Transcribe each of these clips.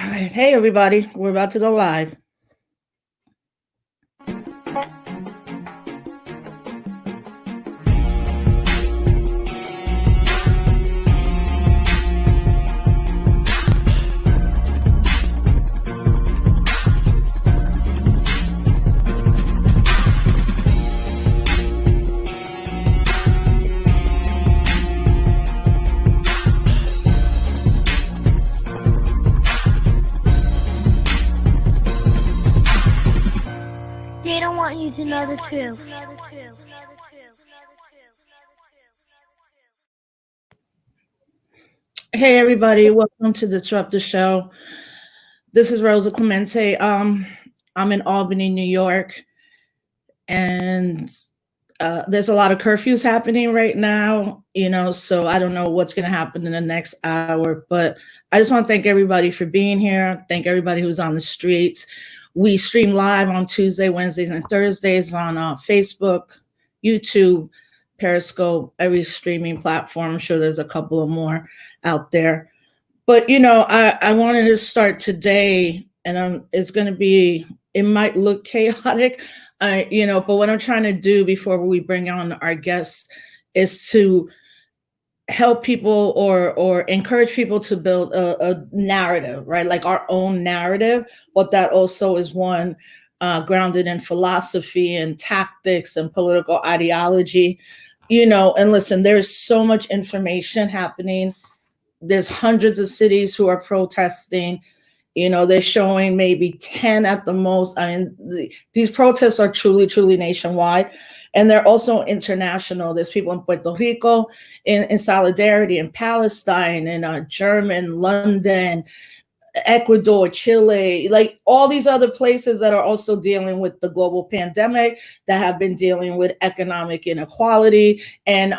right. Hey, everybody. We're about to go live. They don't want you to know the truth. Hey, everybody. Welcome to the Disrupt the Show. This is Rosa Clemente. I'm in Albany, New York, and there's a lot of curfews happening right now, so I don't know what's going to happen in the next hour, but I just want to thank everybody for being here. Thank everybody who's on the streets. We stream live on Tuesday, Wednesdays, and Thursdays on Facebook, YouTube, Periscope, every streaming platform. I'm sure there's a couple of more out there. But, I wanted to start today, and it's going to be, it might look chaotic, but what I'm trying to do before we bring on our guests is to help people or encourage people to build a narrative, right? Like our own narrative, but that also is one grounded in philosophy and tactics and political ideology, and listen, there's so much information happening. There's hundreds of cities who are protesting. They're showing maybe 10 at the most. I mean, these protests are truly, truly nationwide. And they're also international. There's people in Puerto Rico in solidarity, in Palestine, in German, London, Ecuador, Chile, like all these other places that are also dealing with the global pandemic, that have been dealing with economic inequality and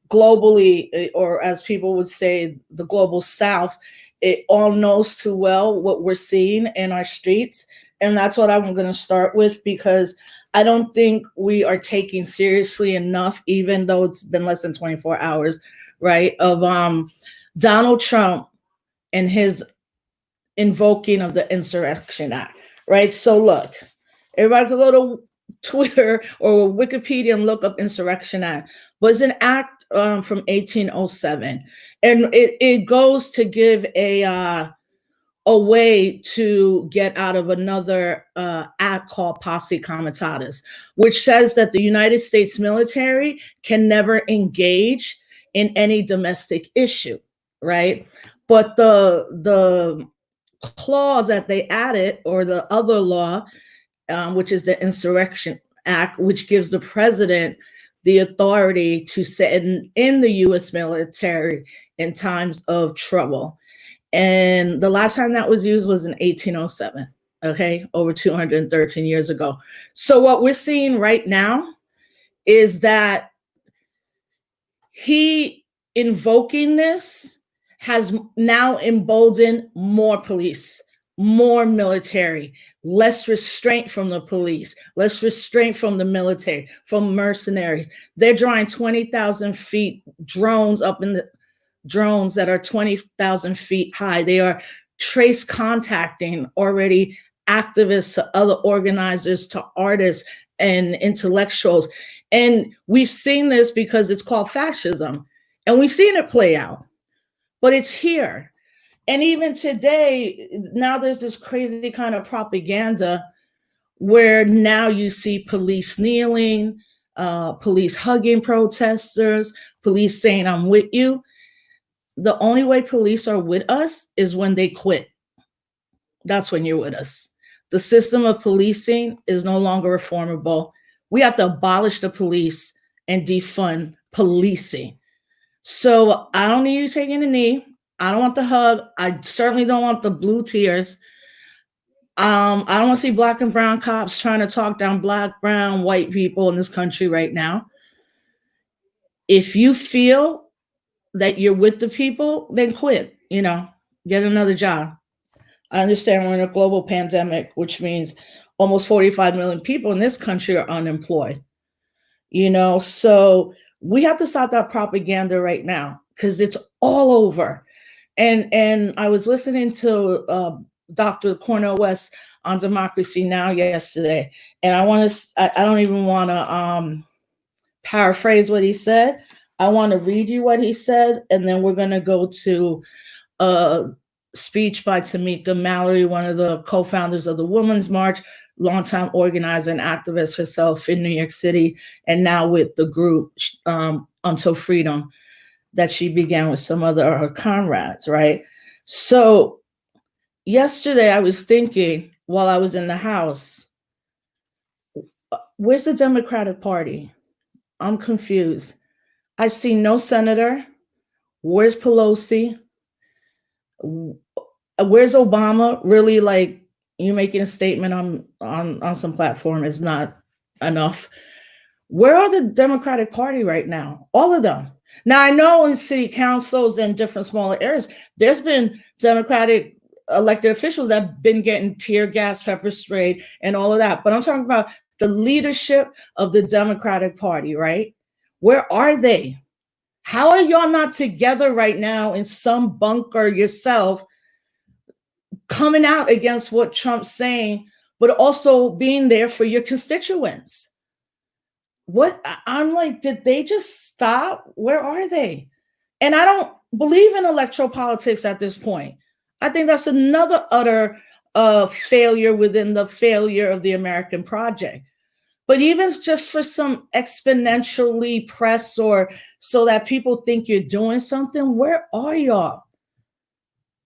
globally, or as people would say, the global South. It all knows too well what we're seeing in our streets. And that's what I'm going to start with, because I don't think we are taking seriously enough, even though it's been less than 24 hours, right, of Donald Trump and his invoking of the Insurrection Act, right? So look, everybody can go to Twitter or Wikipedia and look up Insurrection Act. But it's an act from 1807, and it goes to give a way to get out of another act called Posse Comitatus, which says that the United States military can never engage in any domestic issue, right? But the clause that they added, or the other law, which is the Insurrection Act, which gives the president the authority to send in the U.S. military in times of trouble. And the last time that was used was in 1807, okay, over 213 years ago. So what we're seeing right now is that he invoking this has now emboldened more police, more military, less restraint from the police, less restraint from the military, from mercenaries. They're drawing 20,000 feet drones up in the drones that are 20,000 feet high. They are trace contacting already activists to other organizers, to artists and intellectuals. And we've seen this because it's called fascism. And we've seen it play out, but it's here. And even today, now there's this crazy kind of propaganda where now you see police kneeling, police hugging protesters, police saying, "I'm with you." The only way police are with us is when they quit. That's when you're with us. The system of policing is no longer reformable. We have to abolish the police and defund policing. So I don't need you taking a knee. I don't want the hug. I certainly don't want the blue tears. I don't want to see black and brown cops trying to talk down black, brown, white people in this country right now. If you feel that you're with the people, then quit, get another job. I understand we're in a global pandemic, which means almost 45 million people in this country are unemployed. So we have to stop that propaganda right now, because it's all over. And I was listening to Dr. Cornel West on Democracy Now! Yesterday, and I don't even want to paraphrase what he said. I want to read you what he said, and then we're going to go to a speech by Tamika Mallory, one of the co-founders of the Women's March, longtime organizer and activist herself in New York City, and now with the group Until Freedom that she began with some other her comrades, right? So yesterday I was thinking while I was in the house, where's the Democratic Party? I'm confused. I've seen no senator. Where's Pelosi? Where's Obama? Really, like, you making a statement on some platform is not enough. Where are the Democratic Party right now? All of them. Now, I know in city councils and different smaller areas, there's been Democratic elected officials that have been getting tear gas, pepper sprayed, and all of that. But I'm talking about the leadership of the Democratic Party, right? Where are they? How are y'all not together right now in some bunker yourself, coming out against what Trump's saying, but also being there for your constituents? What I'm like, did they just stop? Where are they? And I don't believe in electoral politics at this point. I think that's another utter failure within the failure of the American project. But even just for some exponentially press or so that people think you're doing something, where are y'all?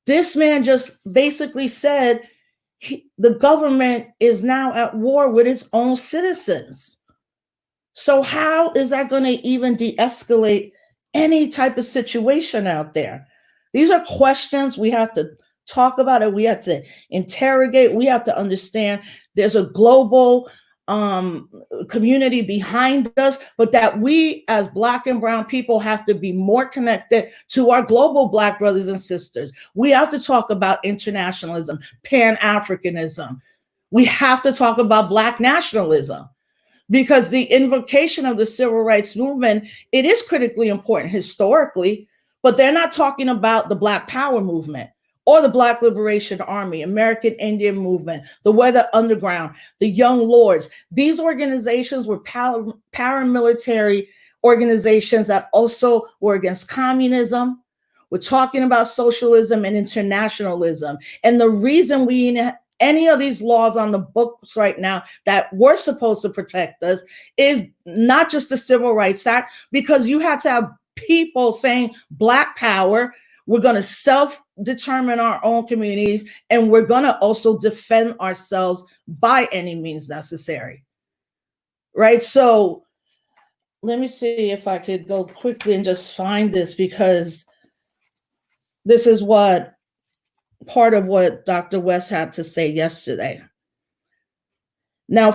This man just basically said the government is now at war with its own citizens. So how is that going to even de-escalate any type of situation out there? These are questions we have to talk about it. We have to interrogate. We have to understand there's a global community behind us, but that we as Black and brown people have to be more connected to our global Black brothers and sisters. We have to talk about internationalism, Pan-Africanism. We have to talk about Black nationalism, because the invocation of the civil rights movement, it is critically important historically, but they're not talking about the Black Power movement or the Black Liberation Army, American Indian Movement, the Weather Underground, the Young Lords. These organizations were paramilitary organizations that also were against communism. We're talking about socialism and internationalism. And the reason we need any of these laws on the books right now that were supposed to protect us is not just the Civil Rights Act, because you had to have people saying Black power, we're going to self-determine our own communities, and we're going to also defend ourselves by any means necessary, right? So let me see if I could go quickly and just find this, because this is what part of what Dr. West had to say yesterday. Now,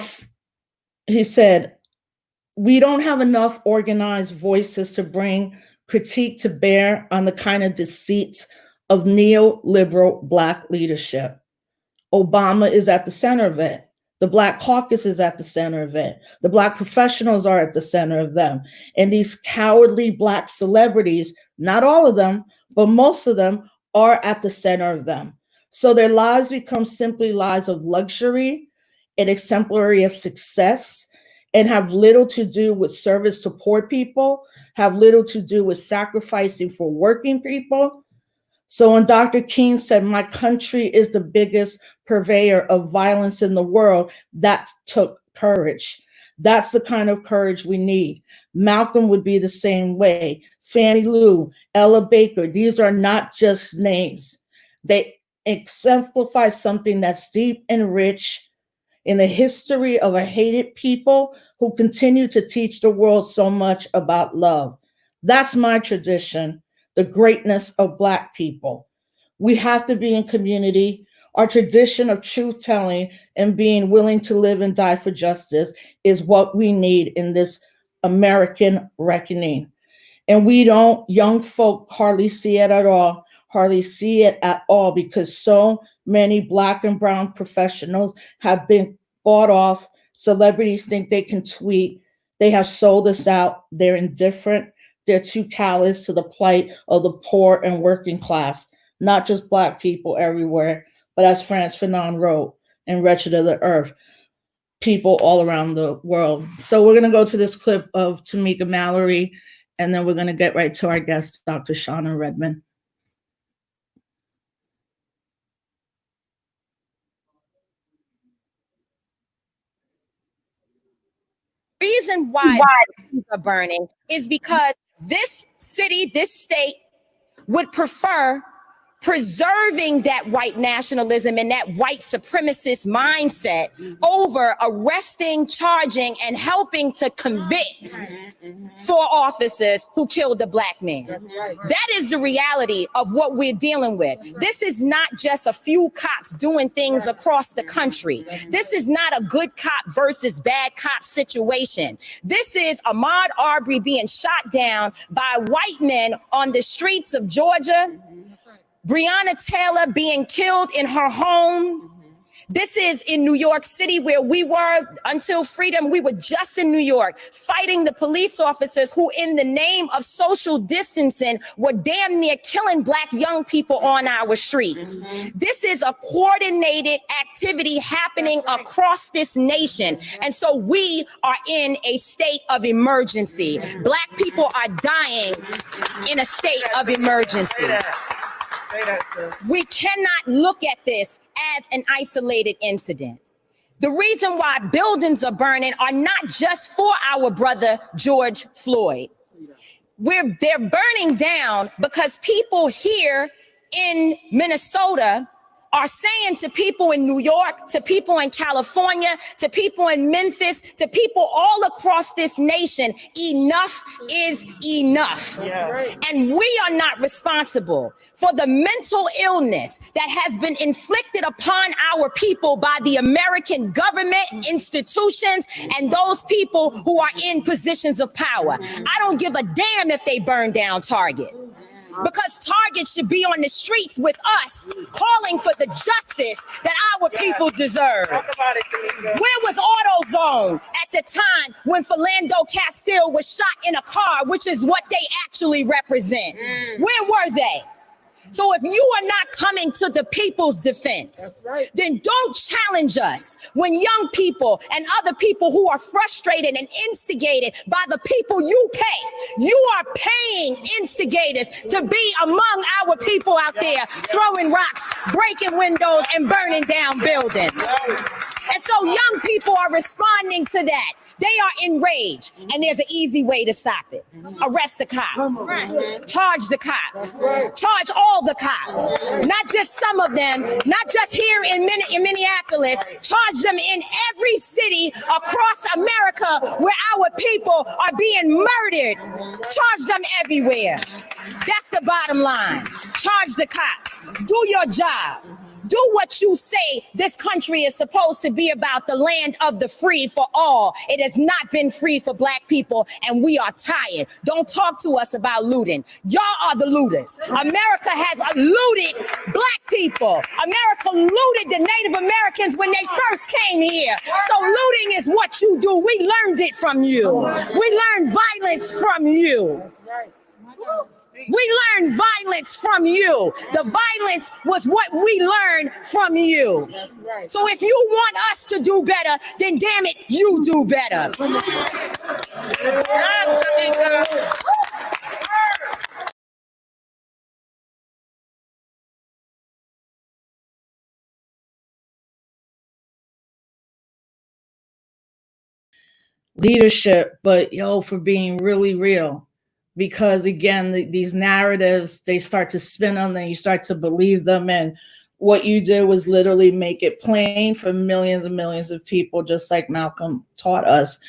he said, we don't have enough organized voices to bring critique to bear on the kind of deceit of neoliberal Black leadership. Obama is at the center of it. The Black Caucus is at the center of it. The Black professionals are at the center of them. And these cowardly Black celebrities, not all of them, but most of them, are at the center of them. So their lives become simply lives of luxury and exemplary of success, and have little to do with service to poor people, have little to do with sacrificing for working people. So when Dr. King said, my country is the biggest purveyor of violence in the world, that took courage. That's the kind of courage we need. Malcolm would be the same way. Fannie Lou, Ella Baker, these are not just names. They exemplify something that's deep and rich in the history of a hated people who continue to teach the world so much about love. That's my tradition, the greatness of Black people. We have to be in community. Our tradition of truth-telling and being willing to live and die for justice is what we need in this American reckoning. And we don't, young folk hardly see it at all, because so many Black and brown professionals have been bought off. Celebrities think they can tweet. They have sold us out. They're indifferent. They're too callous to the plight of the poor and working class. not just Black people everywhere, but as Franz Fanon wrote in Wretched of the Earth, people all around the world. So we're going to go to this clip of Tamika Mallory, and then we're going to get right to our guest, Dr. Shannon Redmond. Reason why buildings are burning is because this city, this state would prefer preserving that white nationalism and that white supremacist mindset over arresting, charging, and helping to convict 4 officers who killed a Black man. That is the reality of what we're dealing with. This is not just a few cops doing things across the country. This is not a good cop versus bad cop situation. This is Ahmaud Arbery being shot down by white men on the streets of Georgia. Breonna Taylor being killed in her home. This is in New York City, where we were until freedom. We were just in New York fighting the police officers who, in the name of social distancing, were damn near killing Black young people on our streets. This is a coordinated activity happening across this nation. And so we are in a state of emergency. Black people are dying in a state of emergency. We cannot look at this as an isolated incident. The reason why buildings are burning are not just for our brother George Floyd. They're burning down because people here in Minnesota are saying to people in New York, to people in California, to people in Memphis, to people all across this nation, enough is enough. Yes. And we are not responsible for the mental illness that has been inflicted upon our people by the American government, institutions, and those people who are in positions of power. I don't give a damn if they burn down Target, because Target should be on the streets with us, calling for the justice that our people deserve. Talk about it, Tamika. Where was AutoZone at the time when Philando Castile was shot in a car, which is what they actually represent? Where were they? So if you are not coming to the people's defense, then don't challenge us when young people and other people who are frustrated and instigated by the people you pay. You are paying instigators to be among our people out there throwing rocks, breaking windows, and burning down buildings. And so young people are responding to that. They are enraged, and there's an easy way to stop it. Arrest the cops. Charge the cops. Charge all the cops. Not just some of them, not just here in Minneapolis. Charge them in every city across America where our people are being murdered. Charge them everywhere. That's the bottom line. Charge the cops. Do your job. Do what you say this country is supposed to be about, the land of the free for all. It has not been free for Black people, and we are tired. Don't talk to us about looting. Y'all are the looters. America has looted Black people. America looted the Native Americans when they first came here. So looting is what you do. We learned it from you. We learned violence from you. We learned violence from you. The violence was what we learned from you. So if you want us to do better, then damn it, you do better. Leadership, but for being really real. Because again, these narratives, they start to spin them, and you start to believe them. And what you did was literally make it plain for millions and millions of people, just like Malcolm taught us.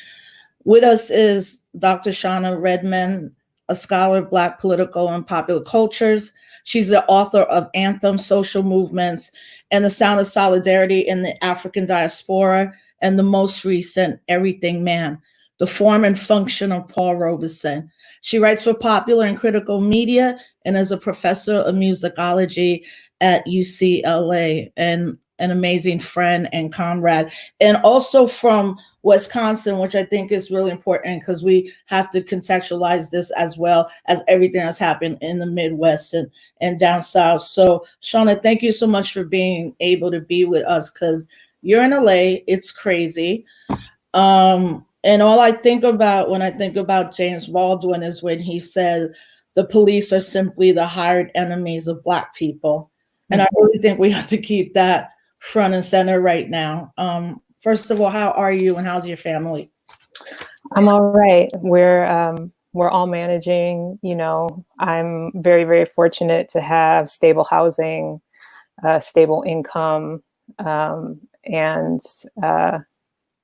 With us is Dr. Shannon Redmond, a scholar of Black political and popular cultures. She's the author of Anthem, Social Movements, and the Sound of Solidarity in the African Diaspora, and the most recent, Everything Man, The Form and Function of Paul Robeson. She writes for popular and critical media and is a professor of musicology at UCLA. And an amazing friend and comrade, and also from Wisconsin, which I think is really important because we have to contextualize this as well as everything that's happened in the Midwest and down south. So, Shana, thank you so much for being able to be with us because you're in LA. It's crazy. And all I think about when I think about James Baldwin is when he said, the police are simply the hired enemies of Black people. And I really think we have to keep that front and center right now. First of all, how are you and how's your family? I'm all right. We're all managing. You know, I'm very, very fortunate to have stable housing, stable income, and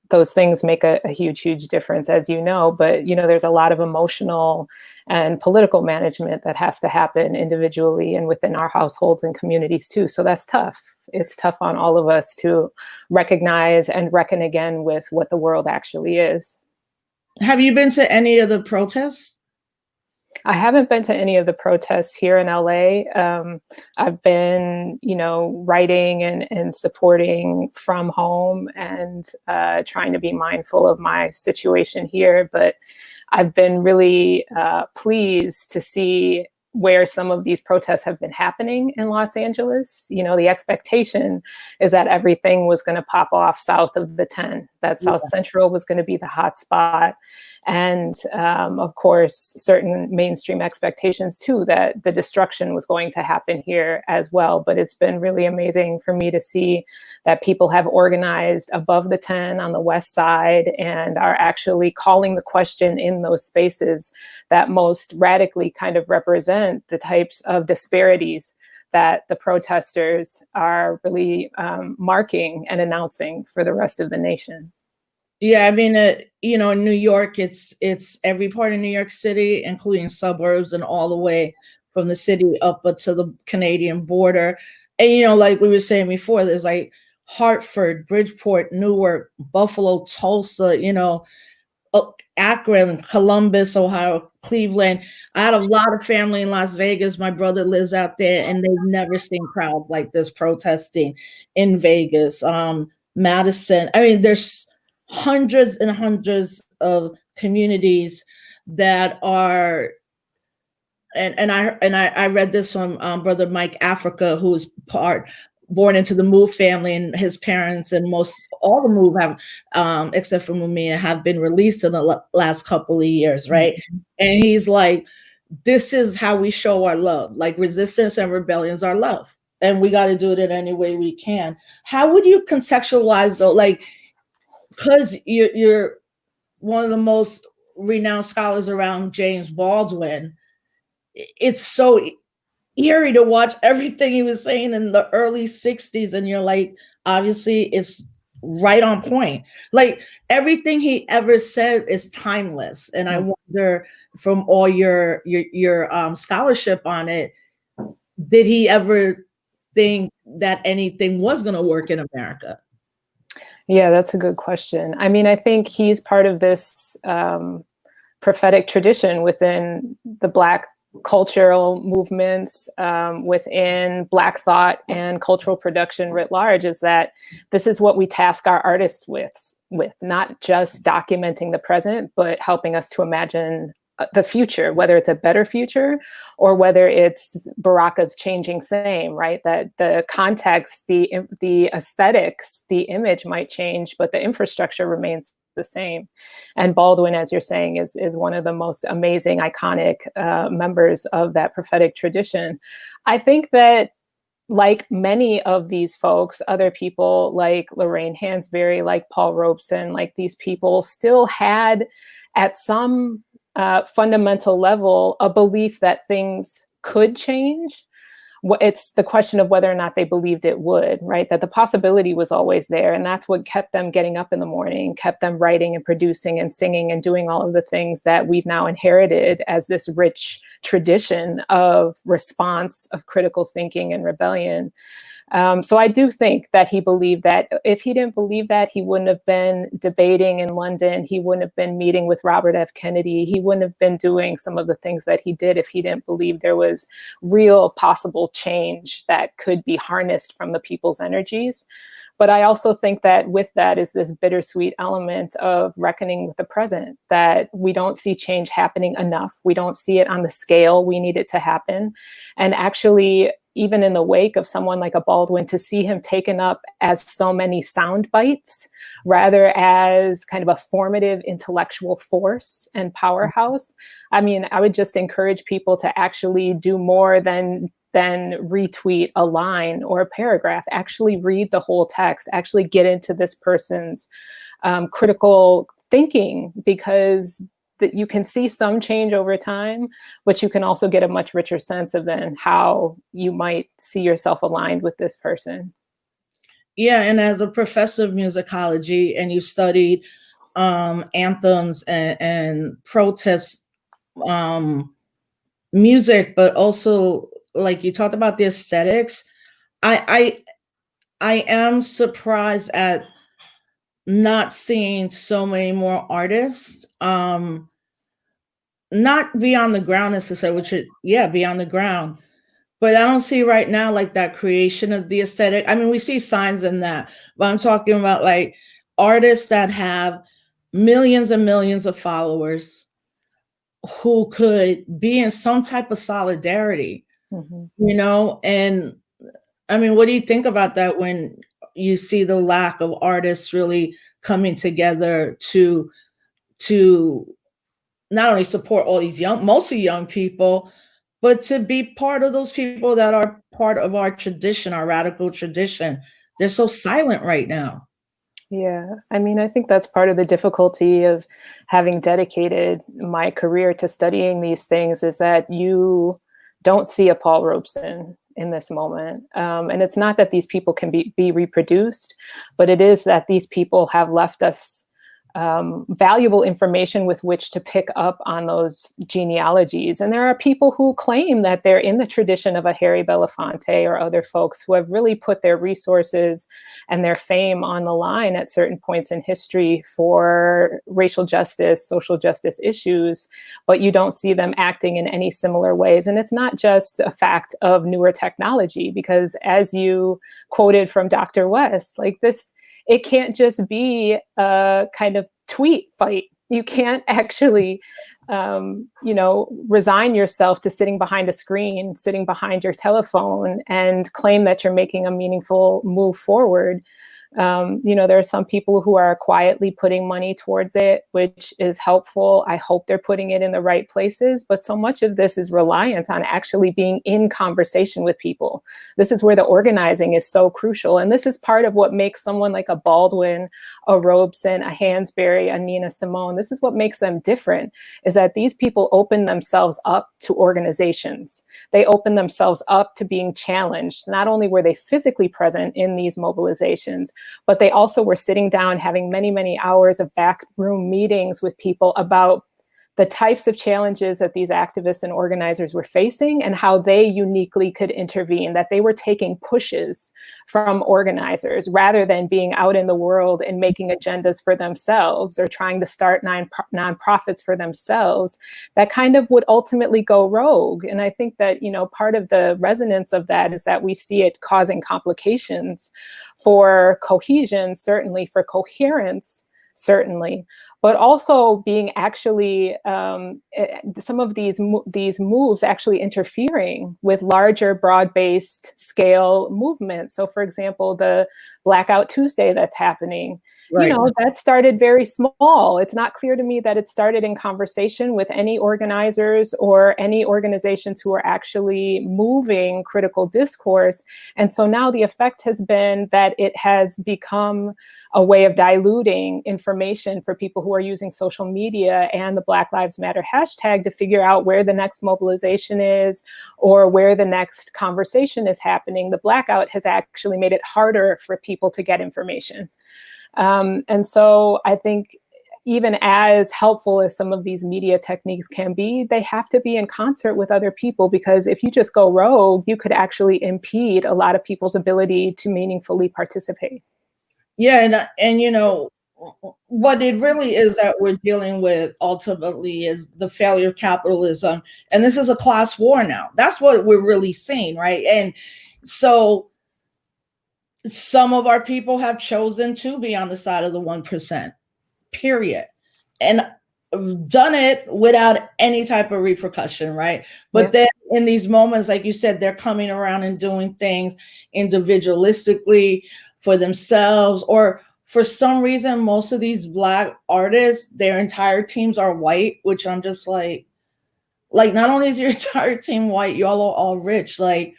those things make a huge, huge difference, as you know. But, you know, there's a lot of emotional and political management that has to happen individually and within our households and communities too. So that's tough. It's tough on all of us to recognize and reckon again with what the world actually is. Have you been to any of the protests? I haven't been to any of the protests here in LA. I've been, you know, writing and supporting from home and trying to be mindful of my situation here. But I've been really pleased to see where some of these protests have been happening in Los Angeles. You know, the expectation is that everything was going to pop off south of the 10, that South Central was going to be the hot spot. And of course, certain mainstream expectations too, that the destruction was going to happen here as well. But it's been really amazing for me to see that people have organized above the 10 on the West Side and are actually calling the question in those spaces that most radically kind of represent the types of disparities that the protesters are really marking and announcing for the rest of the nation. Yeah, I mean, you know, in New York, it's every part of New York City, including suburbs and all the way from the city up to the Canadian border. And, you know, like we were saying before, there's like Hartford, Bridgeport, Newark, Buffalo, Tulsa, you know, Akron, Columbus, Ohio, Cleveland. I had a lot of family in Las Vegas. My brother lives out there, and they've never seen crowds like this protesting in Vegas. Madison. I mean, there's hundreds and hundreds of communities that are, and I read this from Brother Mike Africa, who's born into the Move family, and his parents and all the Move have, except for Mumia, have been released in the last couple of years, right? Mm-hmm. And he's like, this is how we show our love, like resistance and rebellion is our love, and we got to do it in any way we can. How would you contextualize though, like, because you're one of the most renowned scholars around James Baldwin, it's so eerie to watch everything he was saying in the early 60s, and you're like, obviously it's right on point. Like everything he ever said is timeless. And I wonder, from all your scholarship on it, did he ever think that anything was going to work in America? Yeah, that's a good question. I mean, I think he's part of this prophetic tradition within the Black cultural movements, within Black thought and cultural production writ large, is that this is what we task our artists with not just documenting the present, but helping us to imagine the future, whether it's a better future or whether it's Baraka's changing same, right? That the context, the aesthetics, the image might change, but the infrastructure remains the same. And Baldwin, as you're saying, is one of the most amazing, iconic members of that prophetic tradition. I think that, like many of these folks, other people like Lorraine Hansberry, like Paul Robeson, like these people still had at some fundamental level a belief that things could change. It's the question of whether or not they believed it would, right? That the possibility was always there. And that's what kept them getting up in the morning, kept them writing and producing and singing and doing all of the things that we've now inherited as this rich tradition of response, of critical thinking and rebellion. So I do think that he believed that. If he didn't believe that, he wouldn't have been debating in London. He wouldn't have been meeting with Robert F. Kennedy. He wouldn't have been doing some of the things that he did if he didn't believe there was real possible change that could be harnessed from the people's energies. But I also think that with that is this bittersweet element of reckoning with the present, that we don't see change happening enough. We don't see it on the scale we need it to happen. And actually, even in the wake of someone like a Baldwin, to see him taken up as so many sound bites rather as kind of a formative intellectual force and powerhouse. I mean, I would just encourage people to actually do more than retweet a line or a paragraph. Actually read the whole text, actually get into this person's critical thinking, because that you can see some change over time, but you can also get a much richer sense of then how you might see yourself aligned with this person. Yeah, and as a professor of musicology, and you studied anthems and protest music, but also like you talked about the aesthetics, I am surprised at not seeing so many more artists. Not be on the ground necessarily, which is, yeah, be on the ground. But I don't see right now like that creation of the aesthetic. I mean, we see signs in that, but I'm talking about like artists that have millions and millions of followers who could be in some type of solidarity, you know? And I mean, what do you think about that when you see the lack of artists really coming together to not only support all these mostly young people, but to be part of those people that are part of our tradition, our radical tradition? They're so silent right now. Yeah, I mean, I think that's part of the difficulty of having dedicated my career to studying these things, is that you don't see a Paul Robeson in this moment. And it's not that these people can be reproduced, but it is that these people have left us valuable information with which to pick up on those genealogies. And there are people who claim that they're in the tradition of a Harry Belafonte or other folks who have really put their resources and their fame on the line at certain points in history for racial justice, social justice issues, but you don't see them acting in any similar ways. And it's not just a fact of newer technology, because as you quoted from Dr. West, like this, it can't just be a kind of tweet fight. You can't actually, resign yourself to sitting behind a screen, sitting behind your telephone, and claim that you're making a meaningful move forward. There are some people who are quietly putting money towards it, which is helpful. I hope they're putting it in the right places, but so much of this is reliant on actually being in conversation with people. This is where the organizing is so crucial. And this is part of what makes someone like a Baldwin, a Robeson, a Hansberry, a Nina Simone, this is what makes them different, is that these people open themselves up to organizations. They open themselves up to being challenged. Not only were they physically present in these mobilizations, but they also were sitting down having many, many hours of backroom meetings with people about the types of challenges that these activists and organizers were facing and how they uniquely could intervene, that they were taking pushes from organizers rather than being out in the world and making agendas for themselves or trying to start nonprofits for themselves that kind of would ultimately go rogue. And I think that, part of the resonance of that is that we see it causing complications for cohesion, certainly, for coherence, certainly, but also being actually some of these moves actually interfering with larger broad-based scale movements. So for example, the Blackout Tuesday that's happening, right, that started very small. It's not clear to me that it started in conversation with any organizers or any organizations who are actually moving critical discourse. And so now the effect has been that it has become a way of diluting information for people who are using social media and the Black Lives Matter hashtag to figure out where the next mobilization is or where the next conversation is happening. The blackout has actually made it harder for people to get information. And so I think even as helpful as some of these media techniques can be, they have to be in concert with other people, because if you just go rogue, you could actually impede a lot of people's ability to meaningfully participate. Yeah, and what it really is that we're dealing with ultimately is the failure of capitalism, and this is a class war now. That's what we're really seeing, right? And so some of our people have chosen to be on the side of the 1%, period, and done it without any type of repercussion, right? But then in these moments, like you said, they're coming around and doing things individualistically for themselves, or for some reason, most of these Black artists, their entire teams are white, which I'm just like not only is your entire team white, y'all are all rich, and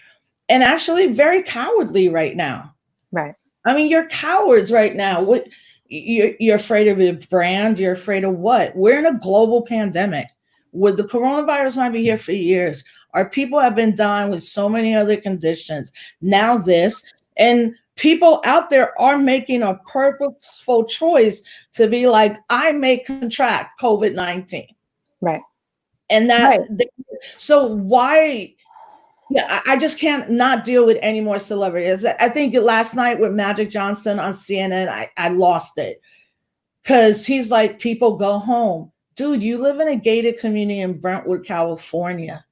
actually very cowardly right now. Right. I mean, you're cowards right now. What you're afraid of your brand? You're afraid of what? We're in a global pandemic. With the coronavirus might be here for years. Our people have been dying with so many other conditions. Now this, and people out there are making a purposeful choice to be like, I may contract COVID-19. Right. And that, so why? Yeah, I just can't not deal with any more celebrities. I think last night with Magic Johnson on CNN, I lost it. Because he's like, people go home. Dude, you live in a gated community in Brentwood, California.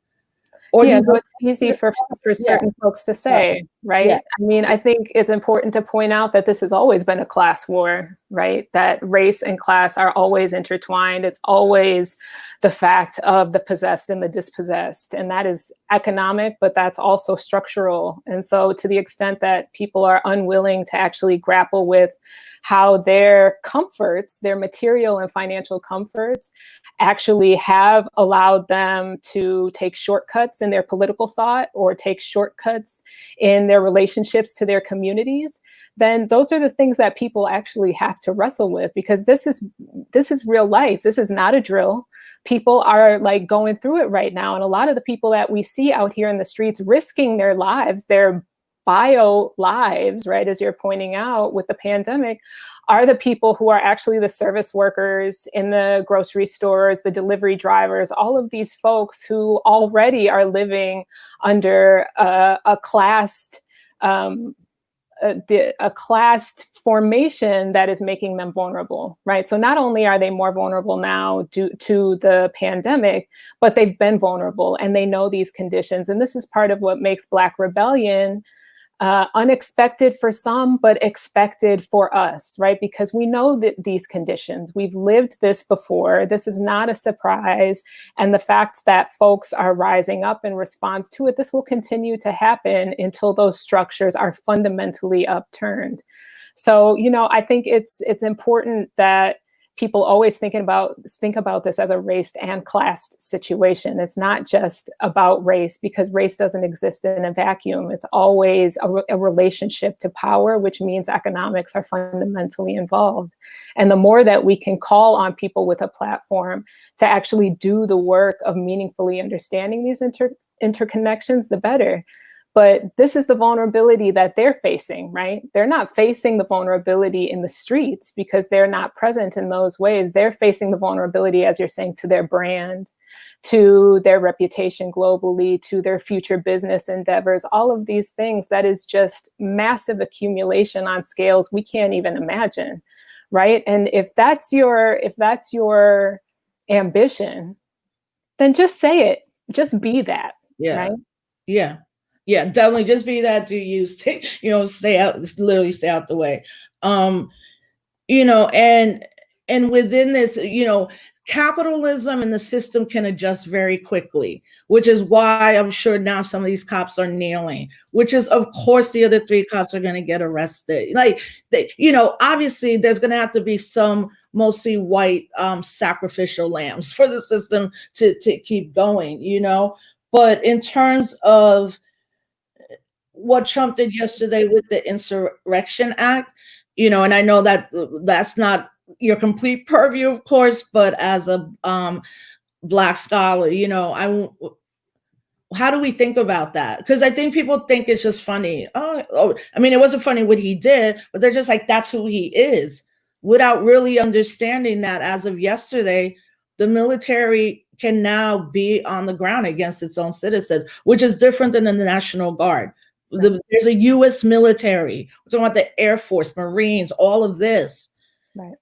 Or it's easy for certain folks to say, right? Yeah. I mean, I think it's important to point out that this has always been a class war, right? That race and class are always intertwined. It's always the fact of the possessed and the dispossessed. And that is economic, but that's also structural. And so to the extent that people are unwilling to actually grapple with how their comforts, their material and financial comforts, actually have allowed them to take shortcuts in their political thought or take shortcuts in their relationships to their communities, then those are the things that people actually have to wrestle with, because this is real life. This is not a drill. People are like going through it right now. And a lot of the people that we see out here in the streets risking their lives, their bio lives, right, as you're pointing out with the pandemic, are the people who are actually the service workers in the grocery stores, the delivery drivers, all of these folks who already are living under a classed formation that is making them vulnerable, right? So not only are they more vulnerable now due to the pandemic, but they've been vulnerable and they know these conditions. And this is part of what makes Black rebellion unexpected for some, but expected for us, right? Because we know that these conditions, we've lived this before. This is not a surprise. And the fact that folks are rising up in response to it, this will continue to happen until those structures are fundamentally upturned. So, I think it's important that people always think about this as a race and class situation. It's not just about race, because race doesn't exist in a vacuum. It's always a relationship to power, which means economics are fundamentally involved. And the more that we can call on people with a platform to actually do the work of meaningfully understanding these interconnections, the better. But this is the vulnerability that they're facing, right? They're not facing the vulnerability in the streets because they're not present in those ways. They're facing the vulnerability, as you're saying, to their brand, to their reputation globally, to their future business endeavors, all of these things. That is just massive accumulation on scales we can't even imagine, right? And if that's your ambition, then just say it. Just be that, right? Yeah. Yeah, definitely just be that. Do you stay out, literally stay out the way. And within this, capitalism and the system can adjust very quickly, which is why I'm sure now some of these cops are kneeling, which is, of course, the other 3 cops are going to get arrested. Obviously there's going to have to be some mostly white sacrificial lambs for the system to keep going, but in terms of what Trump did yesterday with the Insurrection Act, and I know that that's not your complete purview, of course, but as a Black scholar, how do we think about that? Because I think people think it's just funny. Oh, I mean, it wasn't funny what he did, but they're just like, that's who he is. without really understanding that as of yesterday, the military can now be on the ground against its own citizens, which is different than the National Guard. Right. There's a U.S. military. We're talking about the Air Force, Marines, all of this. Right.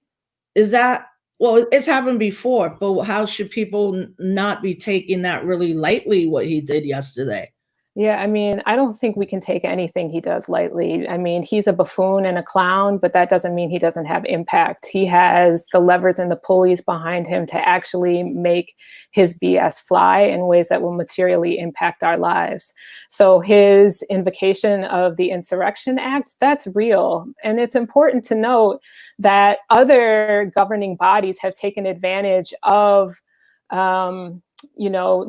Is that, well, it's happened before, but how should people not be taking that really lightly, what he did yesterday? Yeah, I mean, I don't think we can take anything he does lightly. I mean, he's a buffoon and a clown, but that doesn't mean he doesn't have impact. He has the levers and the pulleys behind him to actually make his BS fly in ways that will materially impact our lives. So his invocation of the Insurrection Act, that's real. And it's important to note that other governing bodies have taken advantage of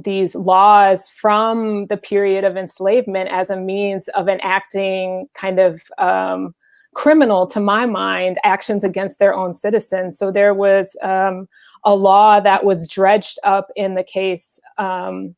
these laws from the period of enslavement as a means of enacting kind of criminal, to my mind, actions against their own citizens. So there was a law that was dredged up in the case of,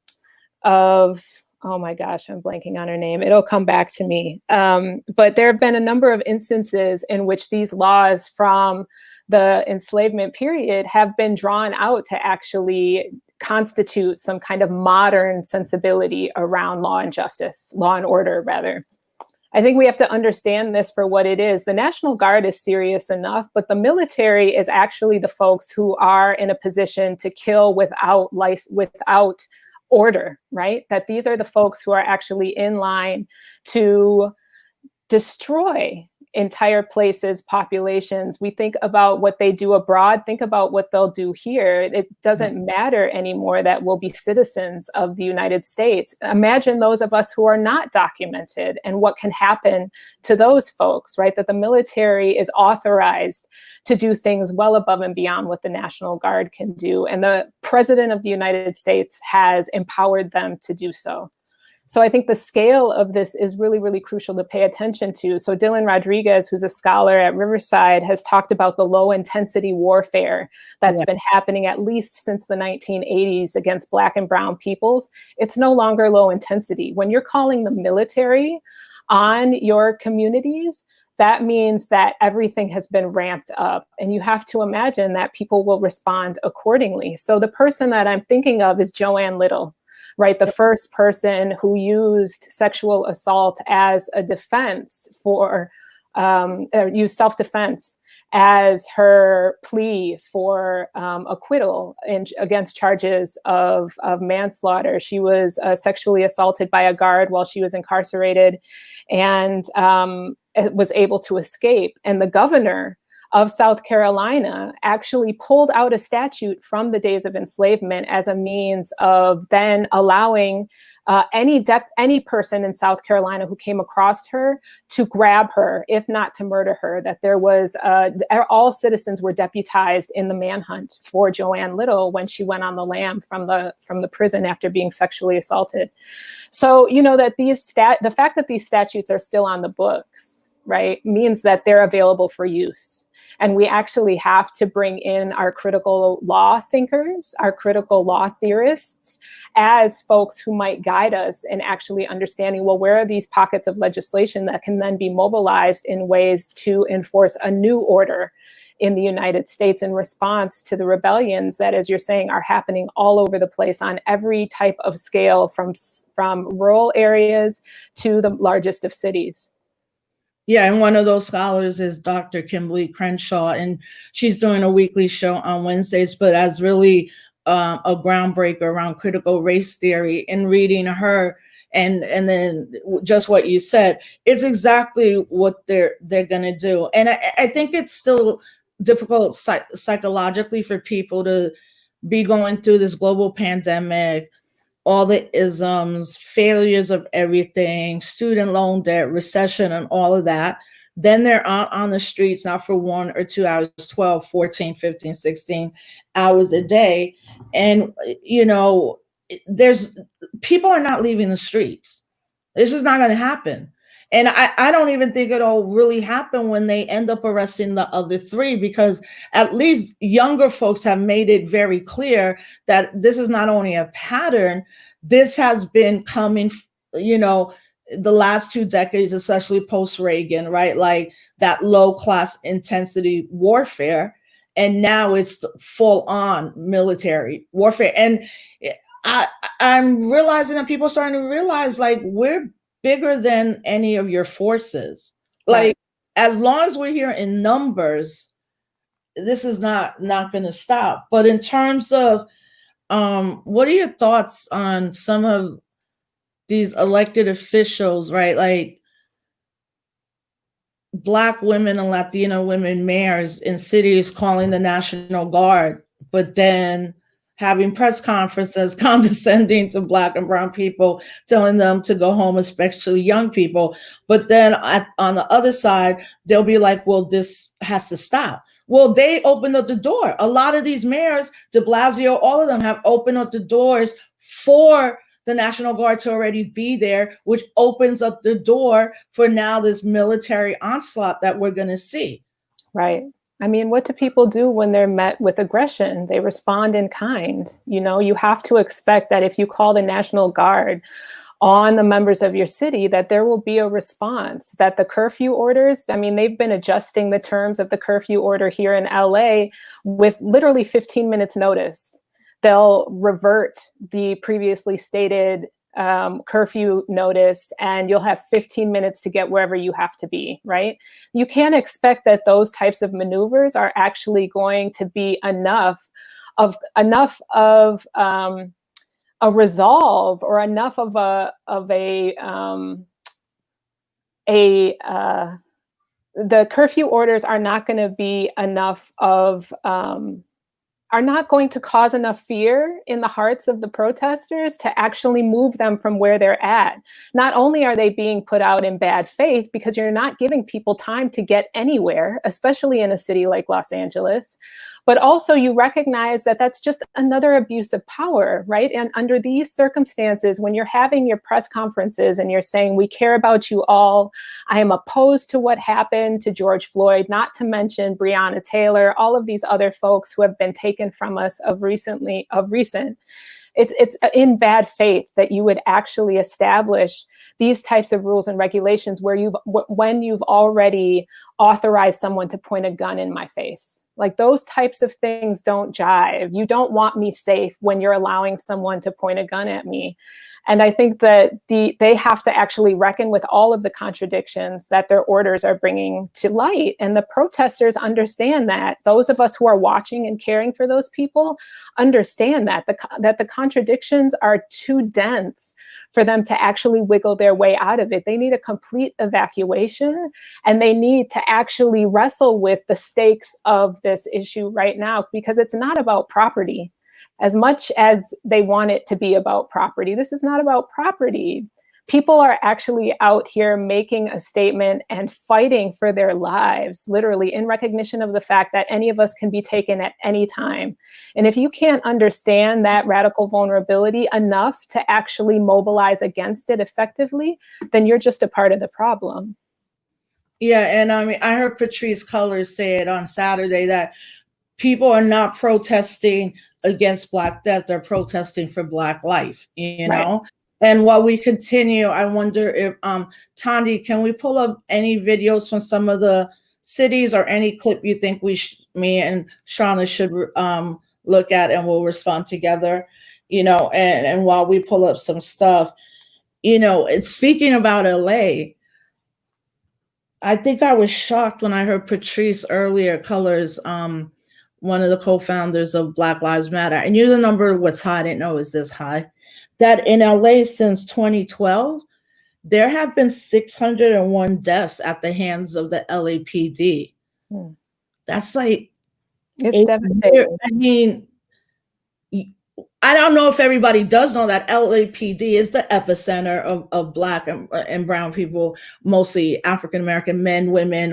oh my gosh, I'm blanking on her name. It'll come back to me. But there have been a number of instances in which these laws from the enslavement period have been drawn out to actually constitute some kind of modern sensibility around law and justice, law and order, rather. I think we have to understand this for what it is. The National Guard is serious enough, but the military is actually the folks who are in a position to kill without order, right? That these are the folks who are actually in line to destroy entire places, populations. We think about what they do abroad, think about what they'll do here. It doesn't matter anymore that we'll be citizens of the United States. Imagine those of us who are not documented and what can happen to those folks, right? That the military is authorized to do things well above and beyond what the National Guard can do. And the President of the United States has empowered them to do so. So I think the scale of this is really, really crucial to pay attention to. So Dylan Rodriguez, who's a scholar at Riverside, has talked about the low intensity warfare that's been happening at least since the 1980s against Black and brown peoples. It's no longer low intensity. When you're calling the military on your communities, that means that everything has been ramped up, and you have to imagine that people will respond accordingly. So the person that I'm thinking of is Joanne Little, right? The first person who used sexual assault as a defense used self-defense as her plea for acquittal against charges of manslaughter. She was sexually assaulted by a guard while she was incarcerated and was able to escape. And the governor of South Carolina actually pulled out a statute from the days of enslavement as a means of then allowing any person in South Carolina who came across her to grab her, if not to murder her. That there was all citizens were deputized in the manhunt for Joanne Little when she went on the lam from the prison after being sexually assaulted. So that the fact that these statutes are still on the books, right, means that they're available for use. And we actually have to bring in our critical law thinkers, our critical law theorists, as folks who might guide us in actually understanding, well, where are these pockets of legislation that can then be mobilized in ways to enforce a new order in the United States in response to the rebellions that, as you're saying, are happening all over the place on every type of scale, from rural areas to the largest of cities. Yeah, and one of those scholars is Dr. Kimberly Crenshaw, and she's doing a weekly show on Wednesdays, but as really a groundbreaker around critical race theory. And reading her and then just what you said, it's exactly what they're gonna do. And I think it's still difficult psychologically for people to be going through this global pandemic, all the isms, failures of everything, student loan debt, recession, and all of that. Then they're out on the streets, not for 1 or 2 hours, 12, 14, 15, 16 hours a day. And, people are not leaving the streets. This is not going to happen. And I don't even think it'll really happen when they end up arresting the other three, because at least younger folks have made it very clear that this is not only a pattern, this has been coming, the last 2 decades, especially post Reagan, right? Like that low class intensity warfare. And now it's full on military warfare. And I'm realizing that people are starting to realize, like, we're bigger than any of your forces. Like, as long as we're here in numbers, this is not going to stop. But in terms of, what are your thoughts on some of these elected officials, right? Like Black women and Latino women mayors in cities calling the National Guard, but then having press conferences condescending to Black and brown people, telling them to go home, especially young people. But then on the other side, they'll be like, well, this has to stop. Well, they opened up the door. A lot of these mayors, de Blasio, all of them have opened up the doors for the National Guard to already be there, which opens up the door for now this military onslaught that we're going to see. Right. I mean, what do people do when they're met with aggression? They respond in kind. You know, you have to expect that if you call the National Guard on the members of your city, that there will be a response, that the curfew orders, I mean, they've been adjusting the terms of the curfew order here in LA with literally 15 minutes notice. They'll revert the previously stated curfew notice, and you'll have 15 minutes to get wherever you have to be, right? You can't expect that those types of maneuvers are actually going to be enough of a resolve or enough of the curfew orders are not going to be enough of are not going to cause enough fear in the hearts of the protesters to actually move them from where they're at. Not only are they being put out in bad faith because you're not giving people time to get anywhere, especially in a city like Los Angeles, but also you recognize that that's just another abuse of power, right? And under these circumstances, when you're having your press conferences and you're saying, we care about you all, I am opposed to what happened to George Floyd, not to mention Breonna Taylor, all of these other folks who have been taken from us of recent. It's in bad faith that you would actually establish these types of rules and regulations when you've already authorized someone to point a gun in my face. Like, those types of things don't jive. You don't want me safe when you're allowing someone to point a gun at me. And I think that they have to actually reckon with all of the contradictions that their orders are bringing to light. And the protesters understand that. Those of us who are watching and caring for those people understand that the contradictions are too dense for them to actually wiggle their way out of it. They need a complete evacuation, and they need to actually wrestle with the stakes of this issue right now, because it's not about property. As much as they want it to be about property, this is not about property. People are actually out here making a statement and fighting for their lives, literally, in recognition of the fact that any of us can be taken at any time. And if you can't understand that radical vulnerability enough to actually mobilize against it effectively, then you're just a part of the problem. Yeah, and I mean, I heard Patrisse Cullors say it on Saturday that people are not protesting against Black death, they're protesting for Black life, you know? Right. And while we continue, I wonder if, Tandi, can we pull up any videos from some of the cities or any clip you think me and Shana should look at, and we'll respond together, you know? And while we pull up some stuff, you know, it's speaking about LA, I think I was shocked when I heard Patrisse Cullors, one of the co-founders of Black Lives Matter. I knew the number was high. I didn't know it was this high. That in LA since 2012, there have been 601 deaths at the hands of the LAPD. That's like, it's devastating. I mean, I don't know if everybody does know that LAPD is the epicenter of Black and brown people, mostly African-American men, women,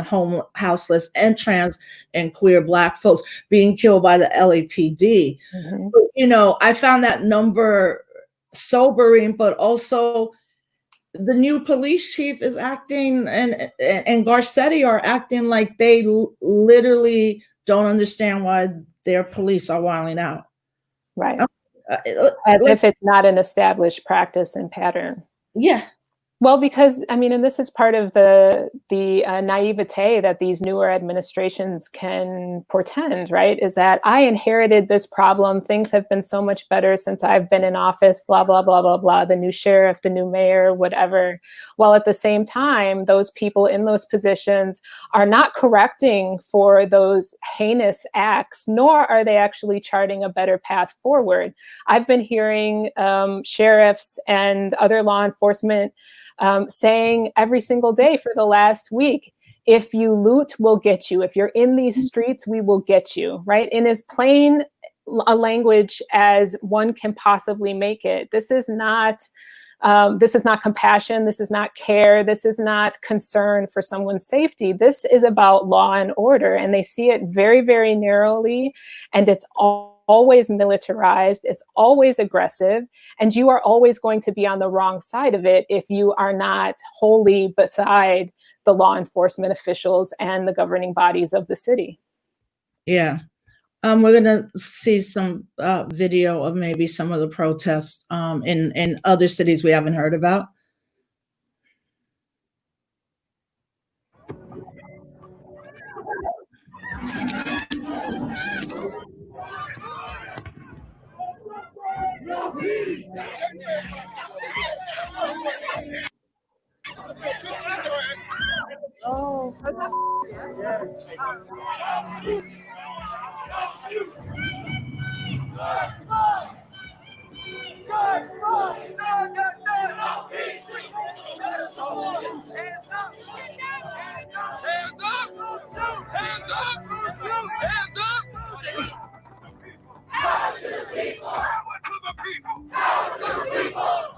houseless, and trans and queer Black folks being killed by the LAPD. Mm-hmm. But, you know, I found that number sobering, but also the new police chief is acting, and Garcetti are acting like they literally don't understand why their police are wilding out. Right. As if it's not an established practice and pattern. Yeah. Well, because I mean, and this is part of the naivete that these newer administrations can portend, right? Is that I inherited this problem. Things have been so much better since I've been in office. Blah blah blah blah blah. The new sheriff, the new mayor, whatever. While at the same time, those people in those positions are not correcting for those heinous acts, nor are they actually charting a better path forward. I've been hearing sheriffs and other law enforcement saying every single day for the last week, if you loot, we'll get you. If you're in these streets, we will get you, right? In as plain a language as one can possibly make it. This is not compassion. This is not care. This is not concern for someone's safety. This is about law and order. And they see it very, very narrowly. And it's always militarized. It's always aggressive. And you are always going to be on the wrong side of it if you are not wholly beside the law enforcement officials and the governing bodies of the city. Yeah. We're going to see some video of maybe some of the protests in other cities we haven't heard about. Oh,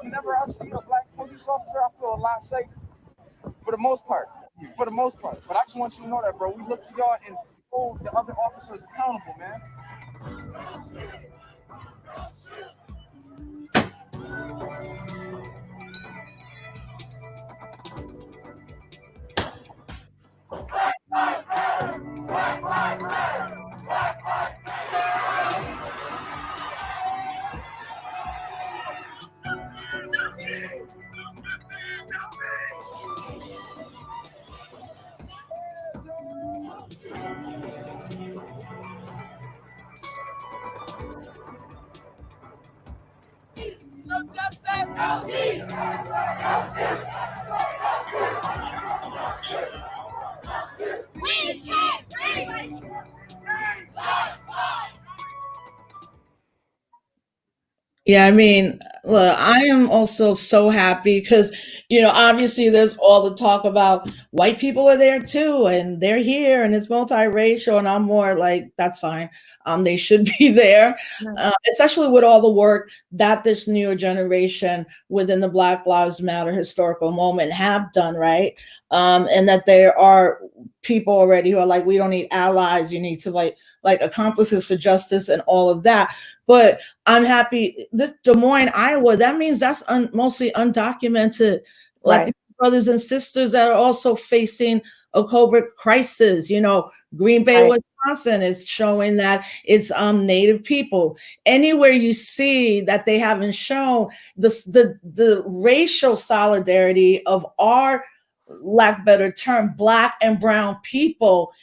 whenever I see a black police officer, I feel a lot safer. For the most part. For the most part. But I just want you to know that, bro. We look to y'all and hold the other officers accountable, man. No justice, no peace. We can't breathe. Yeah, I mean, look, I am also so happy because, obviously there's all the talk about white people are there too, and they're here, and it's multiracial, and I'm more like, that's fine. They should be there, especially with all the work that this newer generation within the Black Lives Matter historical moment have done, right? And that there are people already who are like, we don't need allies, you need to like accomplices for justice and all of that. But I'm happy this Des Moines, Iowa, that means that's mostly undocumented Latin brothers and sisters that are also facing a COVID crisis. Green Bay, Wisconsin is showing that it's Native people. Anywhere you see that they haven't shown the racial solidarity of our, lack better term, Black and brown people,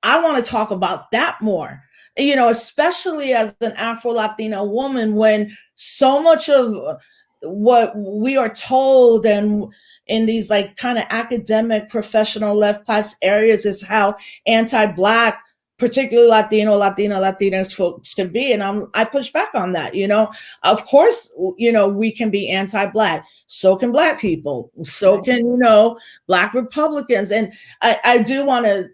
I want to talk about that more, especially as an Afro-Latina woman, when so much of what we are told and in these like kind of academic, professional left class areas is how anti-Black, particularly Latinas folks can be. And I push back on that, of course, we can be anti-Black. So can Black people. So can, Black Republicans. And I do want to,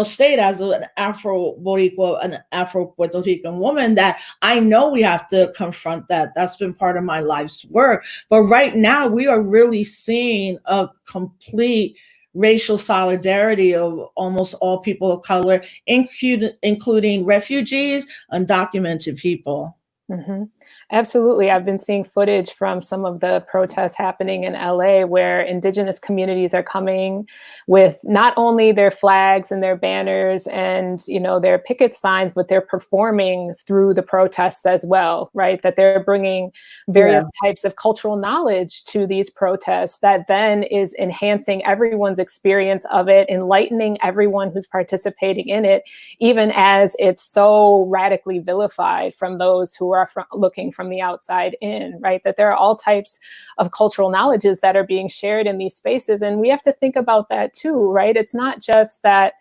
state as an Afro-Boricua, an Afro-Puerto Rican woman, that I know we have to confront that. That's been part of my life's work. But right now we are really seeing a complete racial solidarity of almost all people of color, including refugees, undocumented people. Mm-hmm. Absolutely. I've been seeing footage from some of the protests happening in LA where Indigenous communities are coming with not only their flags and their banners and, their picket signs, but they're performing through the protests as well, right? That they're bringing various types of cultural knowledge to these protests that then is enhancing everyone's experience of it, enlightening everyone who's participating in it, even as it's so radically vilified from those who are looking from the outside in, right? That there are all types of cultural knowledges that are being shared in these spaces. And we have to think about that too, right? It's not just that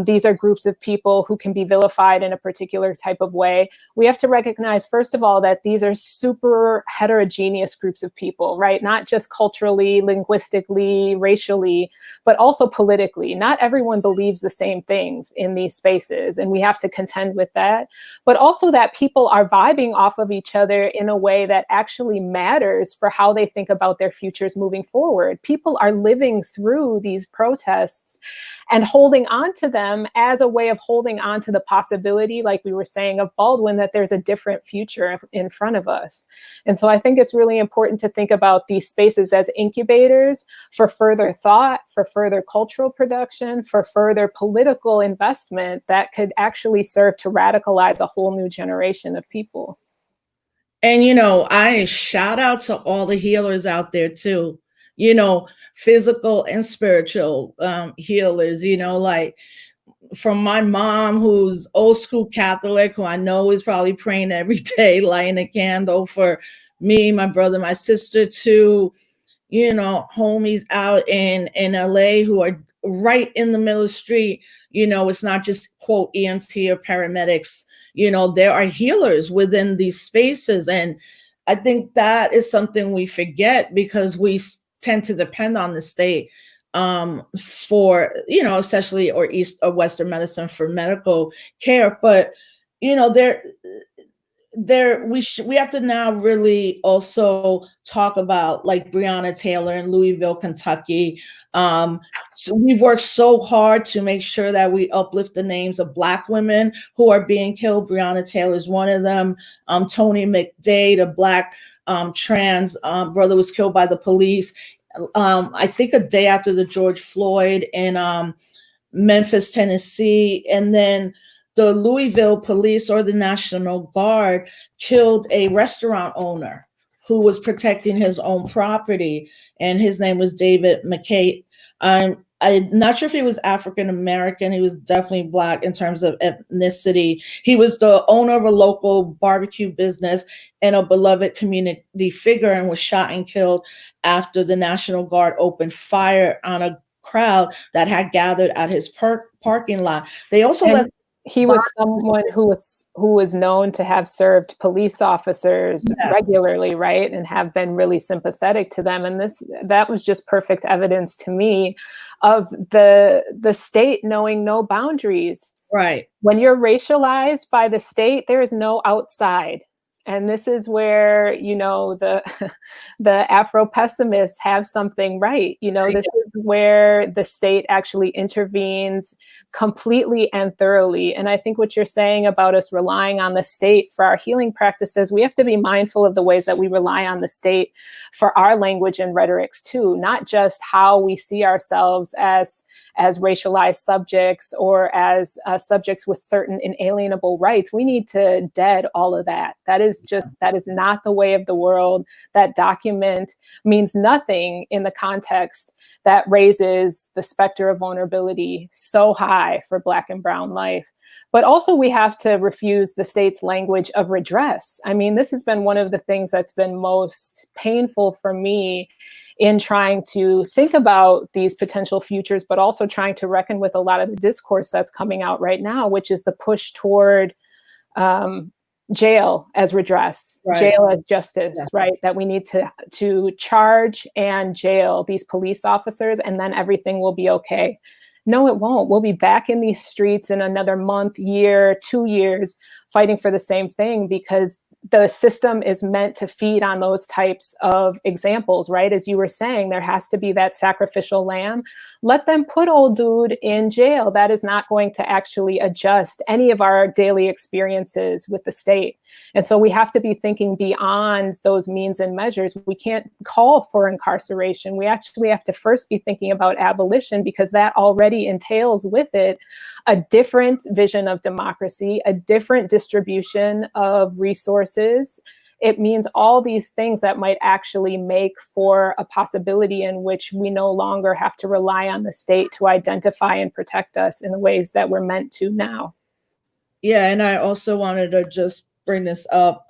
these are groups of people who can be vilified in a particular type of way. We have to recognize, first of all, that these are super heterogeneous groups of people, right? Not just culturally, linguistically, racially, but also politically. Not everyone believes the same things in these spaces, and we have to contend with that. But also that people are vibing off of each other in a way that actually matters for how they think about their futures moving forward. People are living through these protests and holding on to them as a way of holding on to the possibility, like we were saying, of Baldwin, that there's a different future in front of us. And so I think it's really important to think about these spaces as incubators for further thought, for further cultural production, for further political investment that could actually serve to radicalize a whole new generation of people. And, I shout out to all the healers out there too, physical and spiritual healers, like from my mom, who's old school Catholic, who I know is probably praying every day, lighting a candle for me, my brother, my sister, to, homies out in LA who are right in the middle of the street. It's not just quote EMT or paramedics, there are healers within these spaces. And I think that is something we forget because we tend to depend on the state for, especially or East or Western medicine for medical care. But, we have to now really also talk about like Breonna Taylor in Louisville, Kentucky. So we've worked so hard to make sure that we uplift the names of Black women who are being killed. Breonna Taylor is one of them. Tony McDade, the Black trans brother, was killed by the police. I think a day after the George Floyd in Memphis, Tennessee. And then the Louisville police or the National Guard killed a restaurant owner who was protecting his own property. And his name was David McKay. I'm not sure if he was African American. He was definitely Black in terms of ethnicity. He was the owner of a local barbecue business and a beloved community figure, and was shot and killed after the National Guard opened fire on a crowd that had gathered at his parking lot. They also he was someone who was known to have served police officers regularly, right? And have been really sympathetic to them. And that was just perfect evidence to me of the state knowing no boundaries. Right. When you're racialized by the state, there is no outside. And this is where, the Afro-pessimists have something right. This is where the state actually intervenes completely and thoroughly. And I think what you're saying about us relying on the state for our healing practices, we have to be mindful of the ways that we rely on the state for our language and rhetorics too, not just how we see ourselves as racialized subjects or as subjects with certain inalienable rights. We need to dead all of that. That is not the way of the world. That document means nothing in the context that raises the specter of vulnerability so high for Black and Brown life. But also we have to refuse the state's language of redress. I mean, this has been one of the things that's been most painful for me in trying to think about these potential futures, but also trying to reckon with a lot of the discourse that's coming out right now, which is the push toward jail as redress, jail as justice, right? That we need to charge and jail these police officers, and then everything will be okay. No, it won't. We'll be back in these streets in another month, year, 2 years, fighting for the same thing, because the system is meant to feed on those types of examples, right? As you were saying, there has to be that sacrificial lamb. Let them put old dude in jail. That is not going to actually adjust any of our daily experiences with the state. And so we have to be thinking beyond those means and measures. We can't call for incarceration. We actually have to first be thinking about abolition, because that already entails with it a different vision of democracy, a different distribution of resources. It means all these things that might actually make for a possibility in which we no longer have to rely on the state to identify and protect us in the ways that we're meant to now. Yeah, and I also wanted to just bring this up.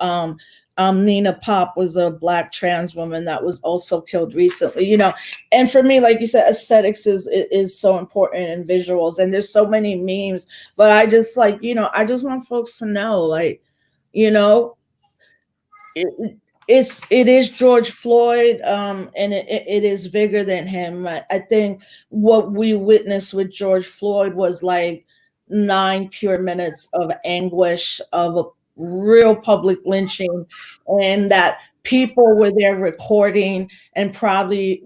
Nina Pop was a Black trans woman that was also killed recently, you know. And for me, like you said, aesthetics is so important in visuals, and there's so many memes. But I just like, you know, I just want folks to know, like, you know, it is George Floyd, and it is bigger than him. I think what we witnessed with George Floyd was like 9 pure minutes of anguish, of a real public lynching, and that people were there recording and probably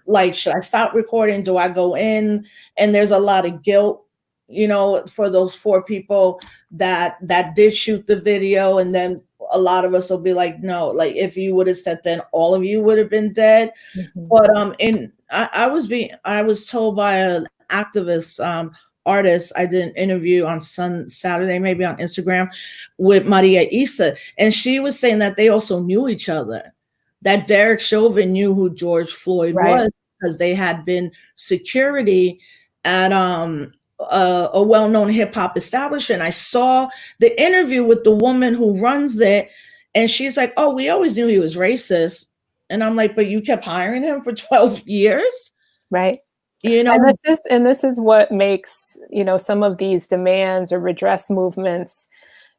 like, should I stop recording? Do I go in? And there's a lot of guilt, you know, for those 4 people that did shoot the video. And then a lot of us will be like, no, like if you would have said, then all of you would have been dead. Mm-hmm. But I was told by an activist, artist, I did an interview on Saturday, maybe on Instagram, with Maria Issa, and she was saying that they also knew each other, that Derek Chauvin knew who George Floyd was, because they had been security at a well-known hip-hop establishment. I saw the interview with the woman who runs it, and she's like, oh, we always knew he was racist. And I'm like, but you kept hiring him for 12 years? Right. You know, and this is what makes, you know, some of these demands or redress movements,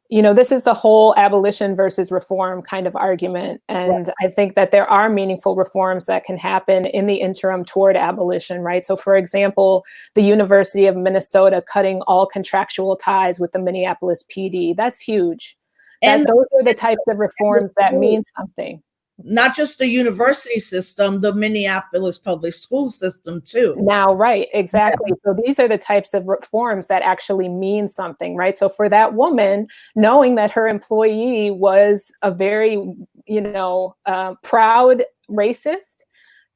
you know, this is the whole abolition versus reform kind of argument. And I think that there are meaningful reforms that can happen in the interim toward abolition, right? So for example, the University of Minnesota cutting all contractual ties with the Minneapolis PD, that's huge. And those are the types of reforms that mean something. Not just the university system, the Minneapolis public school system too. Now, right, exactly. So these are the types of reforms that actually mean something, right? So for that woman, knowing that her employee was a very, you know, proud racist,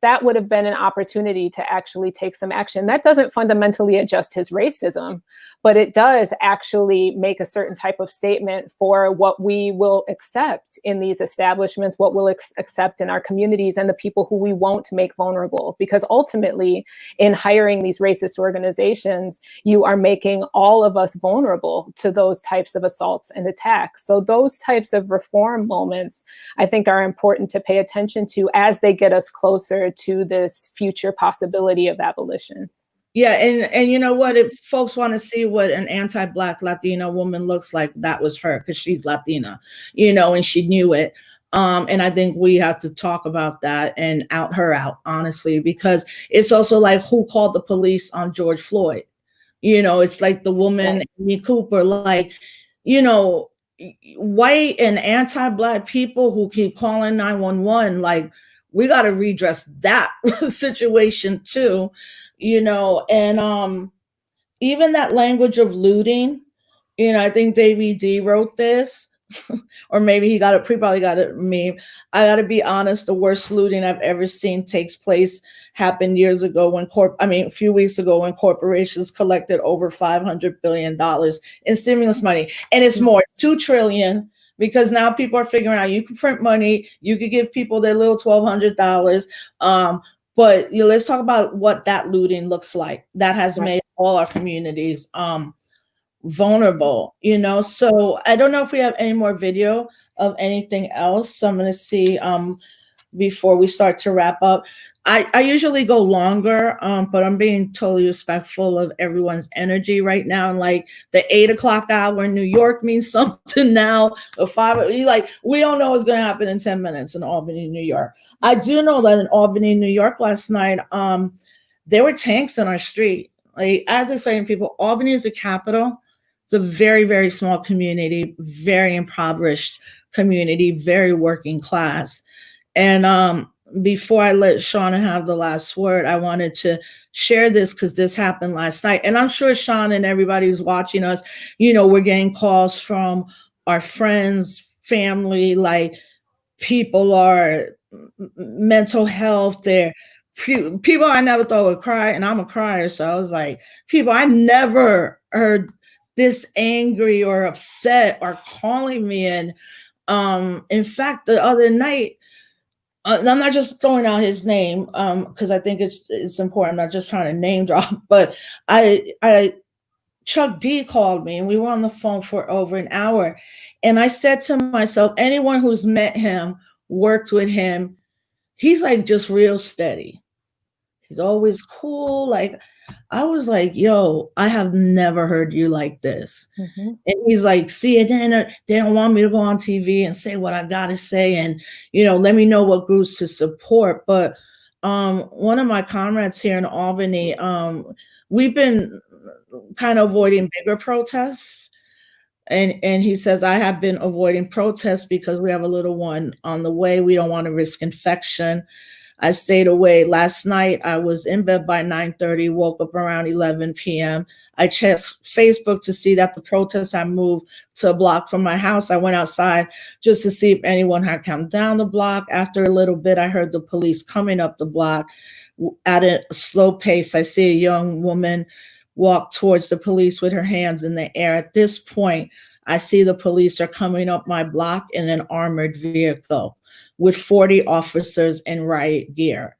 that would have been an opportunity to actually take some action. That doesn't fundamentally adjust his racism, but it does actually make a certain type of statement for what we will accept in these establishments, what we'll accept in our communities, and the people who we won't make vulnerable. Because ultimately, in hiring these racist organizations, you are making all of us vulnerable to those types of assaults and attacks. So those types of reform moments, I think, are important to pay attention to as they get us closer to this future possibility of abolition. Yeah, and you know what? If folks want to see what an anti-Black Latina woman looks like, that was her, because she's Latina, you know, and she knew it. And I think we have to talk about that and out her out, honestly, because it's also like, who called the police on George Floyd? You know, it's like the woman, Amy Cooper, like, you know, white and anti-Black people who keep calling 911, like, we got to redress that situation too, you know. And even that language of looting, you know, I think Davey D wrote this, or maybe he probably got it meme. I got to be honest, the worst looting I've ever seen happened years ago a few weeks ago, when corporations collected over $500 billion in stimulus money. And it's more, it's $2 trillion. Because now people are figuring out you can print money, you could give people their little $1,200. But you know, let's talk about what that looting looks like. That has made all our communities vulnerable, you know. So I don't know if we have any more video of anything else. So I'm going to see before we start to wrap up. I usually go longer, but I'm being totally respectful of everyone's energy right now. And like the 8 o'clock hour in New York means something now. The 5, like, we don't know what's going to happen in 10 minutes in Albany, New York. I do know that in Albany, New York last night, there were tanks on our street. Like, I was explaining to people, Albany is the capital. It's a very, very small community, very impoverished community, very working class. And before I let Shana have the last word, I wanted to share this because this happened last night. And I'm sure Shana and everybody who's watching us, you know, we're getting calls from our friends, family, like people are mental health, they're people I never thought would cry, and I'm a crier, so I was like, people I never heard this angry or upset are calling me. And in fact, the other night, I'm not just throwing out his name because I think it's important. I'm not just trying to name drop, but I Chuck D called me and we were on the phone for over an hour. And I said to myself, anyone who's met him, worked with him, he's like just real steady. He's always cool. Like, I was like, yo, I have never heard you like this. Mm-hmm. And he's like, see, they don't want me to go on TV and say what I gotta say, and let me know what groups to support. But one of my comrades here in Albany, we've been kind of avoiding bigger protests. And he says, I have been avoiding protests because we have a little one on the way. We don't want to risk infection. I stayed away. Last night, I was in bed by 9:30, woke up around 11 p.m. I checked Facebook to see that the protests had moved to a block from my house. I went outside just to see if anyone had come down the block. After a little bit, I heard the police coming up the block at a slow pace. I see a young woman walk towards the police with her hands in the air. At this point, I see the police are coming up my block in an armored vehicle with 40 officers in riot gear.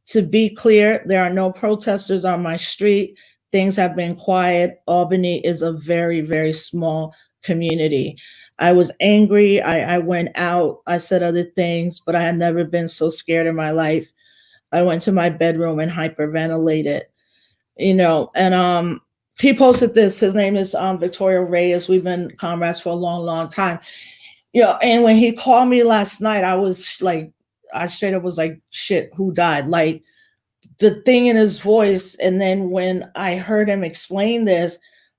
To be clear, there are no protesters on my street. Things have been quiet. Albany is a very, very small community. I was angry. I went out. I said other things, but I had never been so scared in my life. I went to my bedroom and hyperventilated, and he posted this. His name is Victoria Reyes. We've been comrades for a long, long time. And when he called me last night, I was like, I straight up was like, shit, who died? Like, the thing in his voice. And then when I heard him explain this,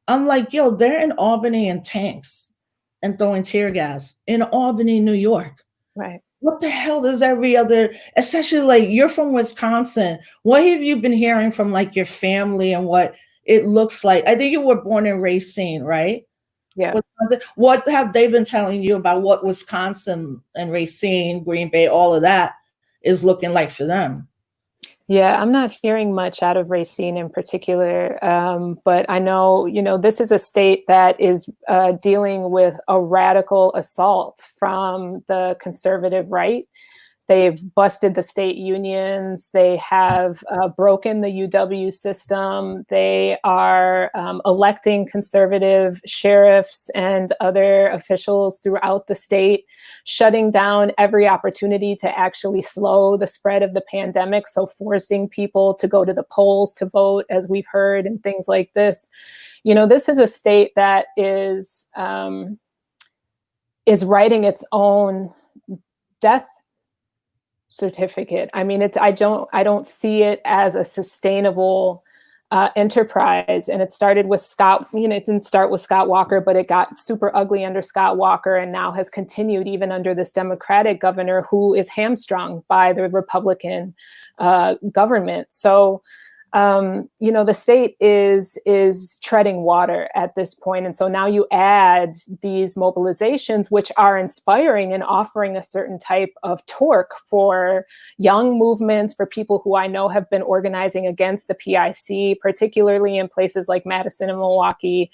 I'm like, yo, they're in Albany in tanks and throwing tear gas in Albany, New York. Right. What the hell does every other, especially like you're from Wisconsin, what have you been hearing from like your family and what it looks like? I think you were born in Racine, right? Yeah. What have they been telling you about what Wisconsin and Racine, Green Bay, all of that is looking like for them? Yeah, I'm not hearing much out of Racine in particular, but I know, this is a state that is dealing with a radical assault from the conservative right. They've busted the state unions. They have broken the UW system. They are electing conservative sheriffs and other officials throughout the state, shutting down every opportunity to actually slow the spread of the pandemic. So forcing people to go to the polls to vote, as we've heard, and things like this. This is a state that is writing its own death certificate. I mean, I don't see it as a sustainable enterprise. And it started with Scott, it didn't start with Scott Walker, but it got super ugly under Scott Walker and now has continued even under this Democratic governor who is hamstrung by the Republican government. So, the state is treading water at this point. And so now you add these mobilizations, which are inspiring and offering a certain type of torque for young movements, for people who I know have been organizing against the PIC, particularly in places like Madison and Milwaukee,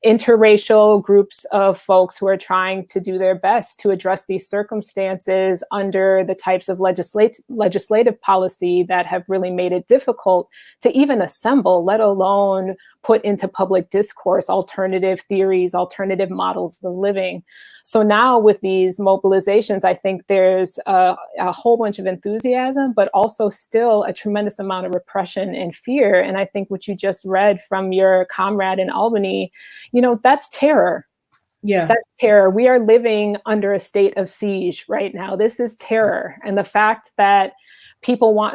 interracial groups of folks who are trying to do their best to address these circumstances under the types of legislative policy that have really made it difficult to even assemble, let alone put into public discourse alternative theories, alternative models of living. So now with these mobilizations, I think there's a whole bunch of enthusiasm, but also still a tremendous amount of repression and fear. And I think what you just read from your comrade in Albany, that's terror. Yeah, that's terror. We are living under a state of siege right now. This is terror. And the fact that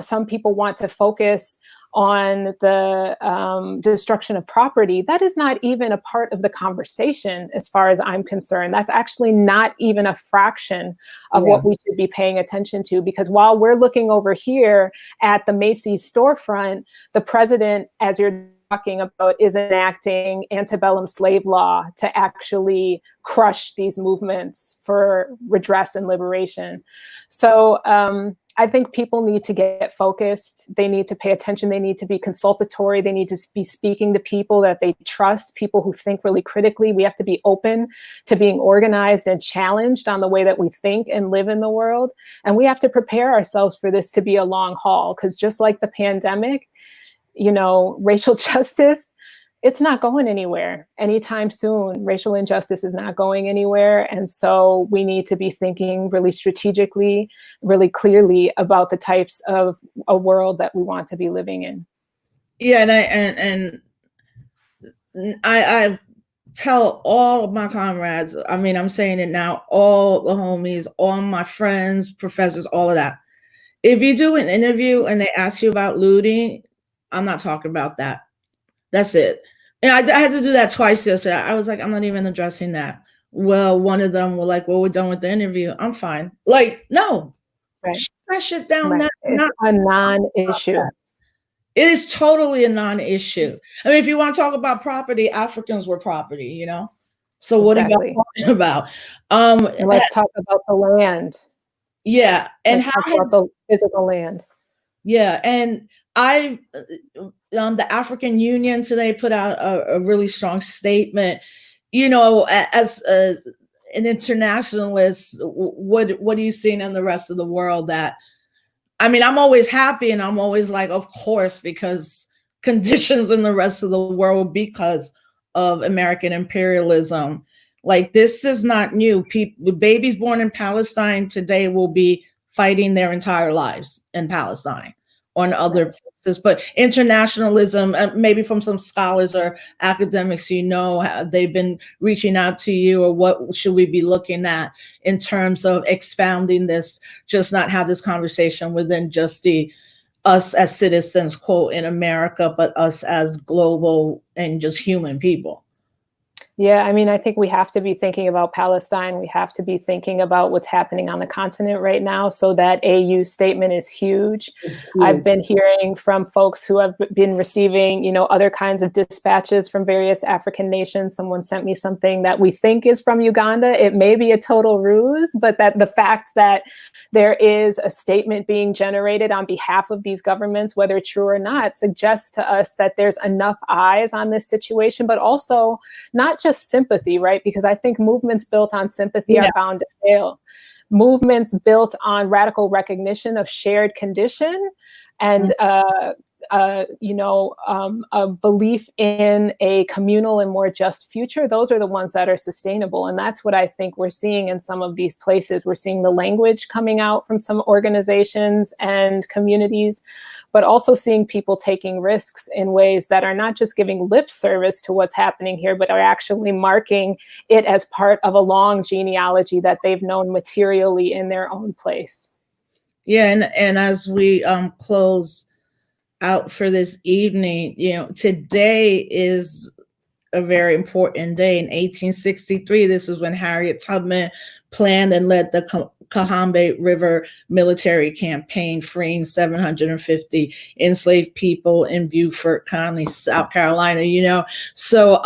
some people want to focus on the destruction of property, that is not even a part of the conversation as far as I'm concerned. That's actually not even a fraction of what we should be paying attention to, because while we're looking over here at the Macy's storefront, the president, as you're talking about is enacting antebellum slave law to actually crush these movements for redress and liberation. So I think people need to get focused. They need to pay attention. They need to be consultatory. They need to be speaking to people that they trust, people who think really critically. We have to be open to being organized and challenged on the way that we think and live in the world. And we have to prepare ourselves for this to be a long haul, because just like the pandemic, you know, racial justice, it's not going anywhere anytime soon. Racial injustice is not going anywhere. And so we need to be thinking really strategically, really clearly about the types of a world that we want to be living in. Yeah, I tell all of my comrades, I mean, I'm saying it now, all the homies, all my friends, professors, all of that. If you do an interview and they ask you about looting, I'm not talking about that. That's it. And I had to do that twice yesterday. I was like, I'm not even addressing that. Well, one of them were like, well, we're done with the interview. I'm fine. Like, no. Right. Shut that shit down. Right. It's a non-issue. It is totally a non-issue. I mean, if you want to talk about property, Africans were property, you know? So what Exactly. are you talking about? And let's talk about the land. Yeah. And let's talk about the physical land. Yeah. And the African Union today put out a really strong statement. You know, as an internationalist, what are you seeing in the rest of the world? That, I mean, I'm always happy and I'm always like, of course, because conditions in the rest of the world because of American imperialism. Like, this is not new. People, babies born in Palestine today will be fighting their entire lives in Palestine on other places. But internationalism, maybe from some scholars or academics, you know, they've been reaching out to you, or what should we be looking at in terms of expounding this, just not have this conversation within just the us as citizens, quote, in America, but us as global and just human people. Yeah, I mean, I think we have to be thinking about Palestine. We have to be thinking about what's happening on the continent right now. So that AU statement is huge. I've been hearing from folks who have been receiving, you know, other kinds of dispatches from various African nations. Someone sent me something that we think is from Uganda. It may be a total ruse, but that the fact that there is a statement being generated on behalf of these governments, whether true or not, suggests to us that there's enough eyes on this situation, but also not just sympathy, right? Because I think movements built on sympathy are bound to fail. Movements built on radical recognition of shared condition and a belief in a communal and more just future, those are the ones that are sustainable. And that's what I think we're seeing in some of these places. We're seeing the language coming out from some organizations and communities, but also seeing people taking risks in ways that are not just giving lip service to what's happening here, but are actually marking it as part of a long genealogy that they've known materially in their own place. Yeah, and as we close out for this evening, you know, today is a very important day. In 1863, this is when Harriet Tubman planned and led the Combahee River military campaign, freeing 750 enslaved people in Beaufort County, South Carolina, you know. So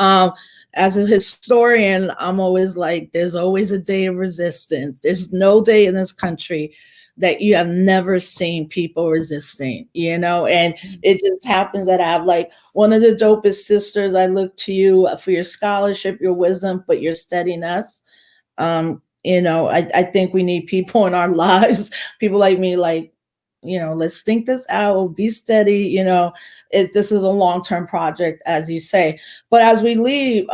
as a historian, I'm always like, there's always a day of resistance. There's no day in this country that you have never seen people resisting, you know. And it just happens that I have like one of the dopest sisters. I look to you for your scholarship, your wisdom, but your steadiness. You know, I think we need people in our lives, people like me, like, you know, let's think this out, be steady, you know. This is a long-term project, as you say. But as we leave,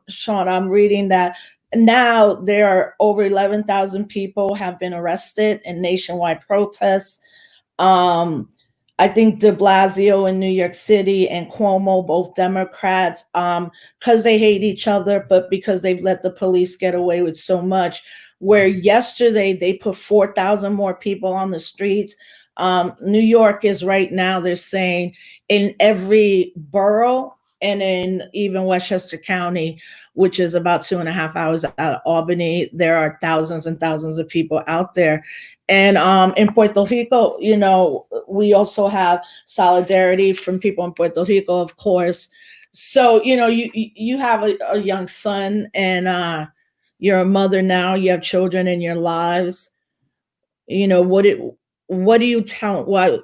Sean, I'm reading that now there are over 11,000 people have been arrested in nationwide protests. I think de Blasio in New York City and Cuomo, both Democrats, because they hate each other, but because they've let the police get away with so much, where yesterday they put 4,000 more people on the streets. New York is right now, they're saying in every borough, And in even Westchester County, which is about 2.5 hours out of Albany, there are thousands and thousands of people out there. And in Puerto Rico, you know, we also have solidarity from people in Puerto Rico, of course. So, you know, you have a young son, and you're a mother now, you have children in your lives. You know, what do you tell, well,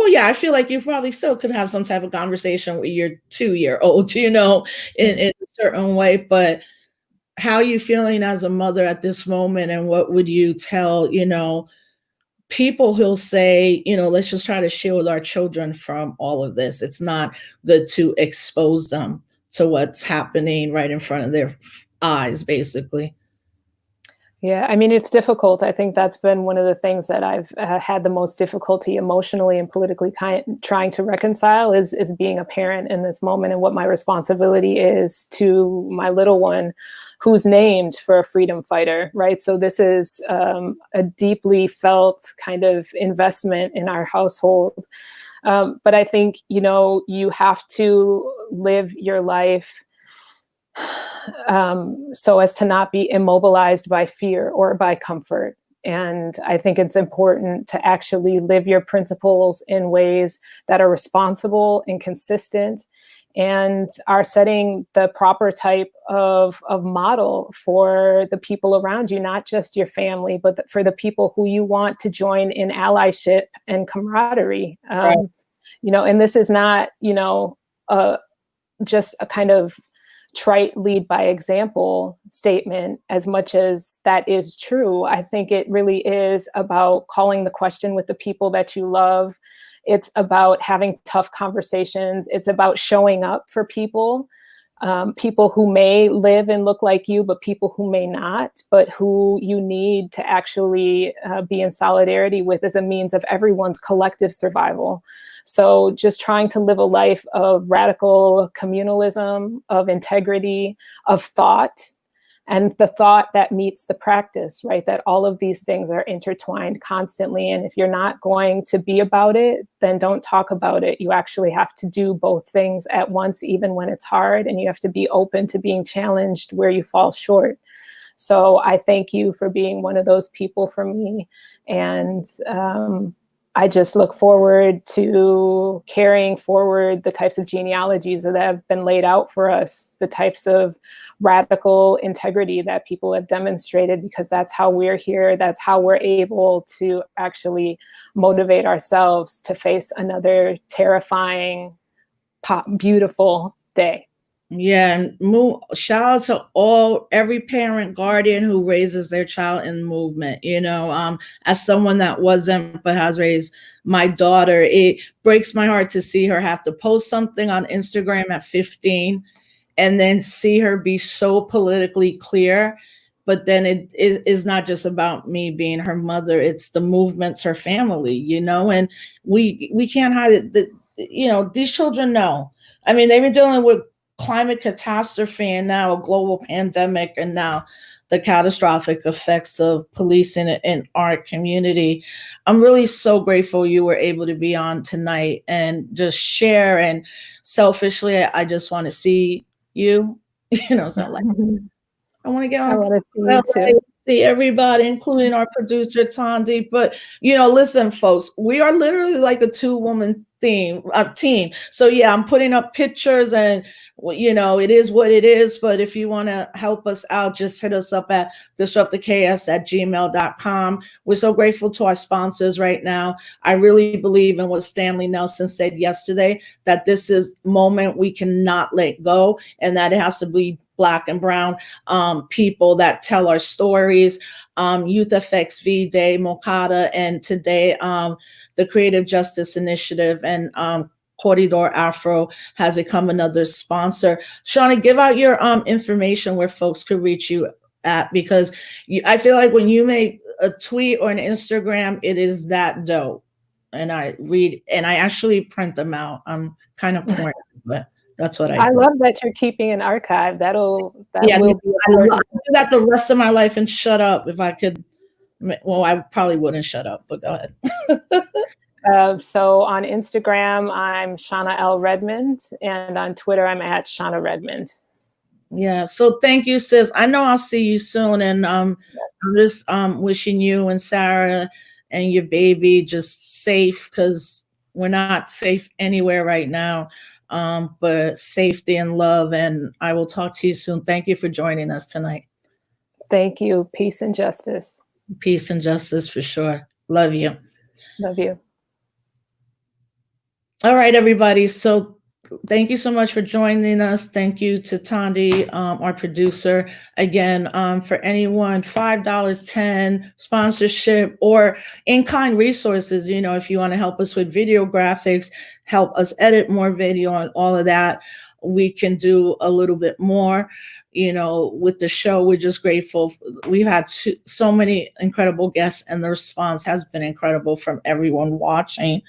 yeah, I feel like you probably still could have some type of conversation with your 2-year-old, you know, in a certain way. But how are you feeling as a mother at this moment? And what would you tell, you know, people who'll say, you know, let's just try to shield our children from all of this. It's not good to expose them to what's happening right in front of their eyes, basically. Yeah, I mean, it's difficult. I think that's been one of the things that I've had the most difficulty emotionally and politically trying to reconcile is being a parent in this moment, and what my responsibility is to my little one who's named for a freedom fighter, right? So this is a deeply felt kind of investment in our household. But I think, you know, you have to live your life so as to not be immobilized by fear or by comfort. And I think it's important to actually live your principles in ways that are responsible and consistent and are setting the proper type of model for the people around you, not just your family, but for the people who you want to join in allyship and camaraderie. Right. You know, and this is not, you know, just a kind of trite lead by example statement as much as that is true. I think it really is about calling the question with the people that you love. It's about having tough conversations. It's about showing up for people, people who may live and look like you, but people who may not, but who you need to actually be in solidarity with as a means of everyone's collective survival. So just trying to live a life of radical communalism, of integrity, of thought, and the thought that meets the practice, right? That all of these things are intertwined constantly. And if you're not going to be about it, then don't talk about it. You actually have to do both things at once, even when it's hard, and you have to be open to being challenged where you fall short. So I thank you for being one of those people for me. And I just look forward to carrying forward the types of genealogies that have been laid out for us, the types of radical integrity that people have demonstrated, because that's how we're here. That's how we're able to actually motivate ourselves to face another terrifying, beautiful day. Yeah, and shout out to every parent, guardian who raises their child in movement. You know, as someone that wasn't but has raised my daughter, it breaks my heart to see her have to post something on Instagram at 15 and then see her be so politically clear. But then it is not just about me being her mother, it's the movements, her family, you know, and we can't hide it. You know, these children know. I mean, they've been dealing with climate catastrophe and now a global pandemic and now the catastrophic effects of policing in our community. I'm really so grateful you were able to be on tonight and just share. And selfishly, I just want to see you, you know, so like, I want to get on. I want to see you too. See everybody, including our producer Tandy. But you know, listen, folks, we are literally like a 2-woman team. So yeah, I'm putting up pictures, and you know, it is what it is. But if you want to help us out, just hit us up at disruptthechaos@gmail.com. We're so grateful to our sponsors right now. I really believe in what Stanley Nelson said yesterday, that this is moment we cannot let go, and that it has to be Black and brown people that tell our stories. Youth Effects V-Day, Mokata, and today the Creative Justice Initiative and Corridor Afro has become another sponsor. Shana, give out your information where folks could reach you at, because I feel like when you make a tweet or an Instagram, it is that dope. And I read, and I actually print them out. I'm kind of corny, but that's what I do. Love that you're keeping an archive. That will be I do that the rest of my life and shut up if I could. Well, I probably wouldn't shut up, but go ahead. So on Instagram, I'm Shana L. Redmond, and on Twitter, I'm at Shana Redmond. Yeah. So thank you, sis. I know I'll see you soon, and I'm just wishing you and Sarah and your baby just safe, because we're not safe anywhere right now. But safety and love, and I will talk to you soon. Thank you for joining us tonight. Thank you. Peace and justice. Peace and justice for sure. Love you. Love you. All right, everybody. So thank you so much for joining us. Thank you to Tandi, our producer. Again, for anyone, $5, $10, sponsorship, or in-kind resources, you know, if you want to help us with video graphics, help us edit more video and all of that, we can do a little bit more. You know, with the show, we're just grateful. We've had so many incredible guests, and the response has been incredible from everyone watching.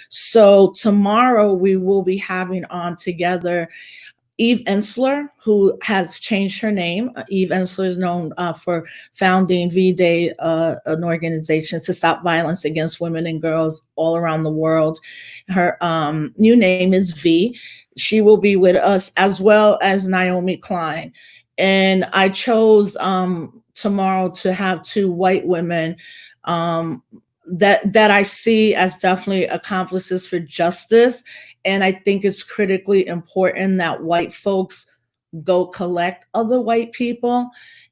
So tomorrow we will be having on together Eve Ensler, who has changed her name. Eve Ensler is known for founding V-Day, an organization to stop violence against women and girls all around the world. Her new name is V. She will be with us, as well as Naomi Klein. And I chose tomorrow to have two white women that I see as definitely accomplices for justice. And I think it's critically important that white folks go collect other white people.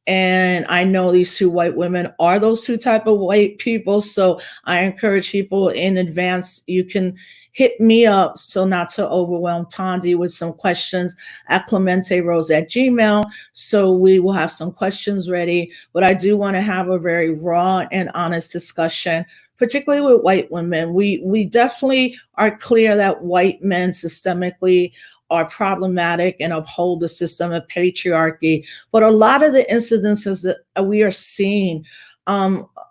And I know these two white women are those two type of white people. So I encourage people in advance, you can hit me up, so not to overwhelm Tandi with some questions at clementerose@gmail.com. So we will have some questions ready. But I do want to have a very raw and honest discussion, particularly with white women. We definitely are clear that white men systemically are problematic and uphold the system of patriarchy. But a lot of the incidences that we are seeing,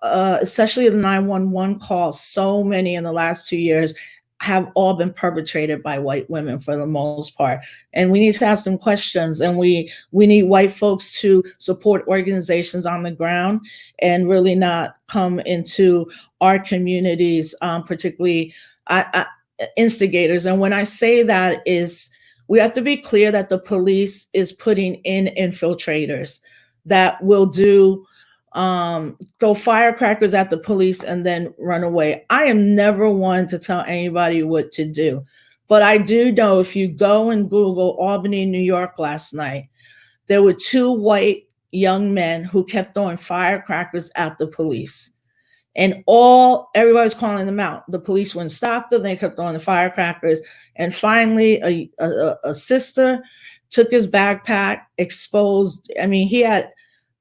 especially the 911 calls, so many in the last 2 years, have all been perpetrated by white women for the most part. And we need to ask some questions, and we need white folks to support organizations on the ground and really not come into our communities, particularly instigators. And when I say that, is we have to be clear that the police is putting in infiltrators that will throw firecrackers at the police and then run away. I am never one to tell anybody what to do, but I do know if you go and Google Albany, New York last night, there were two white young men who kept throwing firecrackers at the police. And everybody's calling them out. The police wouldn't stop them. They kept throwing the firecrackers. And finally, a sister took his backpack, exposed. I mean, he had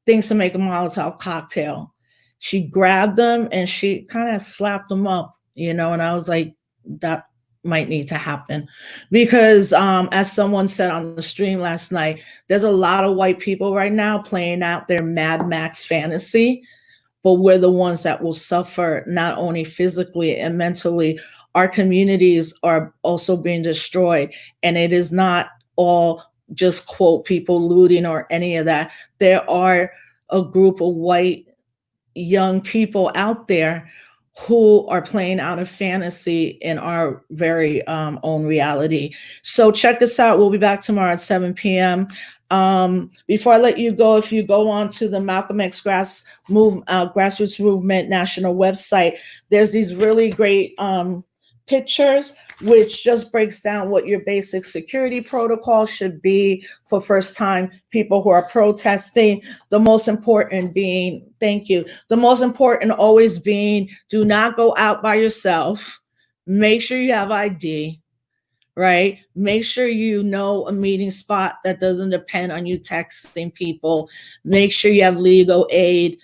things to make a Molotov cocktail. She grabbed them and she kind of slapped them up, you know, and I was like, that might need to happen. Because as someone said on the stream last night, there's a lot of white people right now playing out their Mad Max fantasy, but we're the ones that will suffer not only physically and mentally. Our communities are also being destroyed, and it is not all just quote people looting or any of that. There are a group of white young people out there who are playing out a fantasy in our very own reality. So check us out. We'll be back tomorrow at 7 p.m. Before I let you go, if you go on to the Malcolm X Grassroots Movement National website, there's these really great pictures, which just breaks down what your basic security protocol should be for first-time people who are protesting. The most important being, thank you, the most important always being, do not go out by yourself. Make sure you have ID, right? Make sure you know a meeting spot that doesn't depend on you texting people. Make sure you have legal aid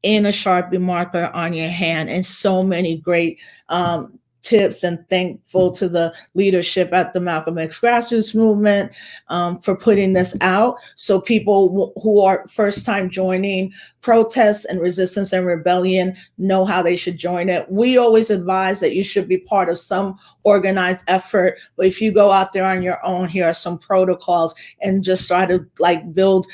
in a Sharpie marker on your hand, and so many great tips, and thankful to the leadership at the Malcolm X Grassroots Movement for putting this out, so people who are first time joining protests and resistance and rebellion know how they should join it. We always advise that you should be part of some organized effort, but if you go out there on your own, here are some protocols, and just try to build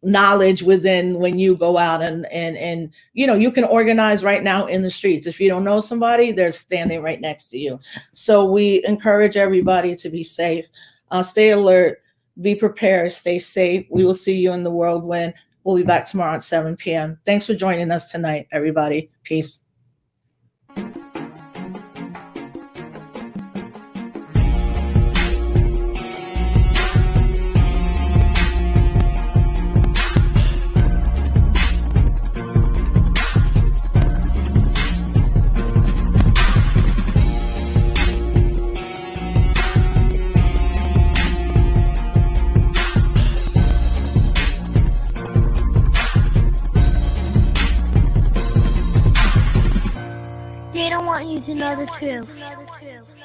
knowledge within when you go out and you know, you can organize right now in the streets. If you don't know somebody, they're standing right next to you. So we encourage everybody to be safe, stay alert, be prepared, stay safe. We will see you in the whirlwind. We'll be back tomorrow at 7 p.m. Thanks for joining us tonight, everybody. Peace. They don't want you to know the truth.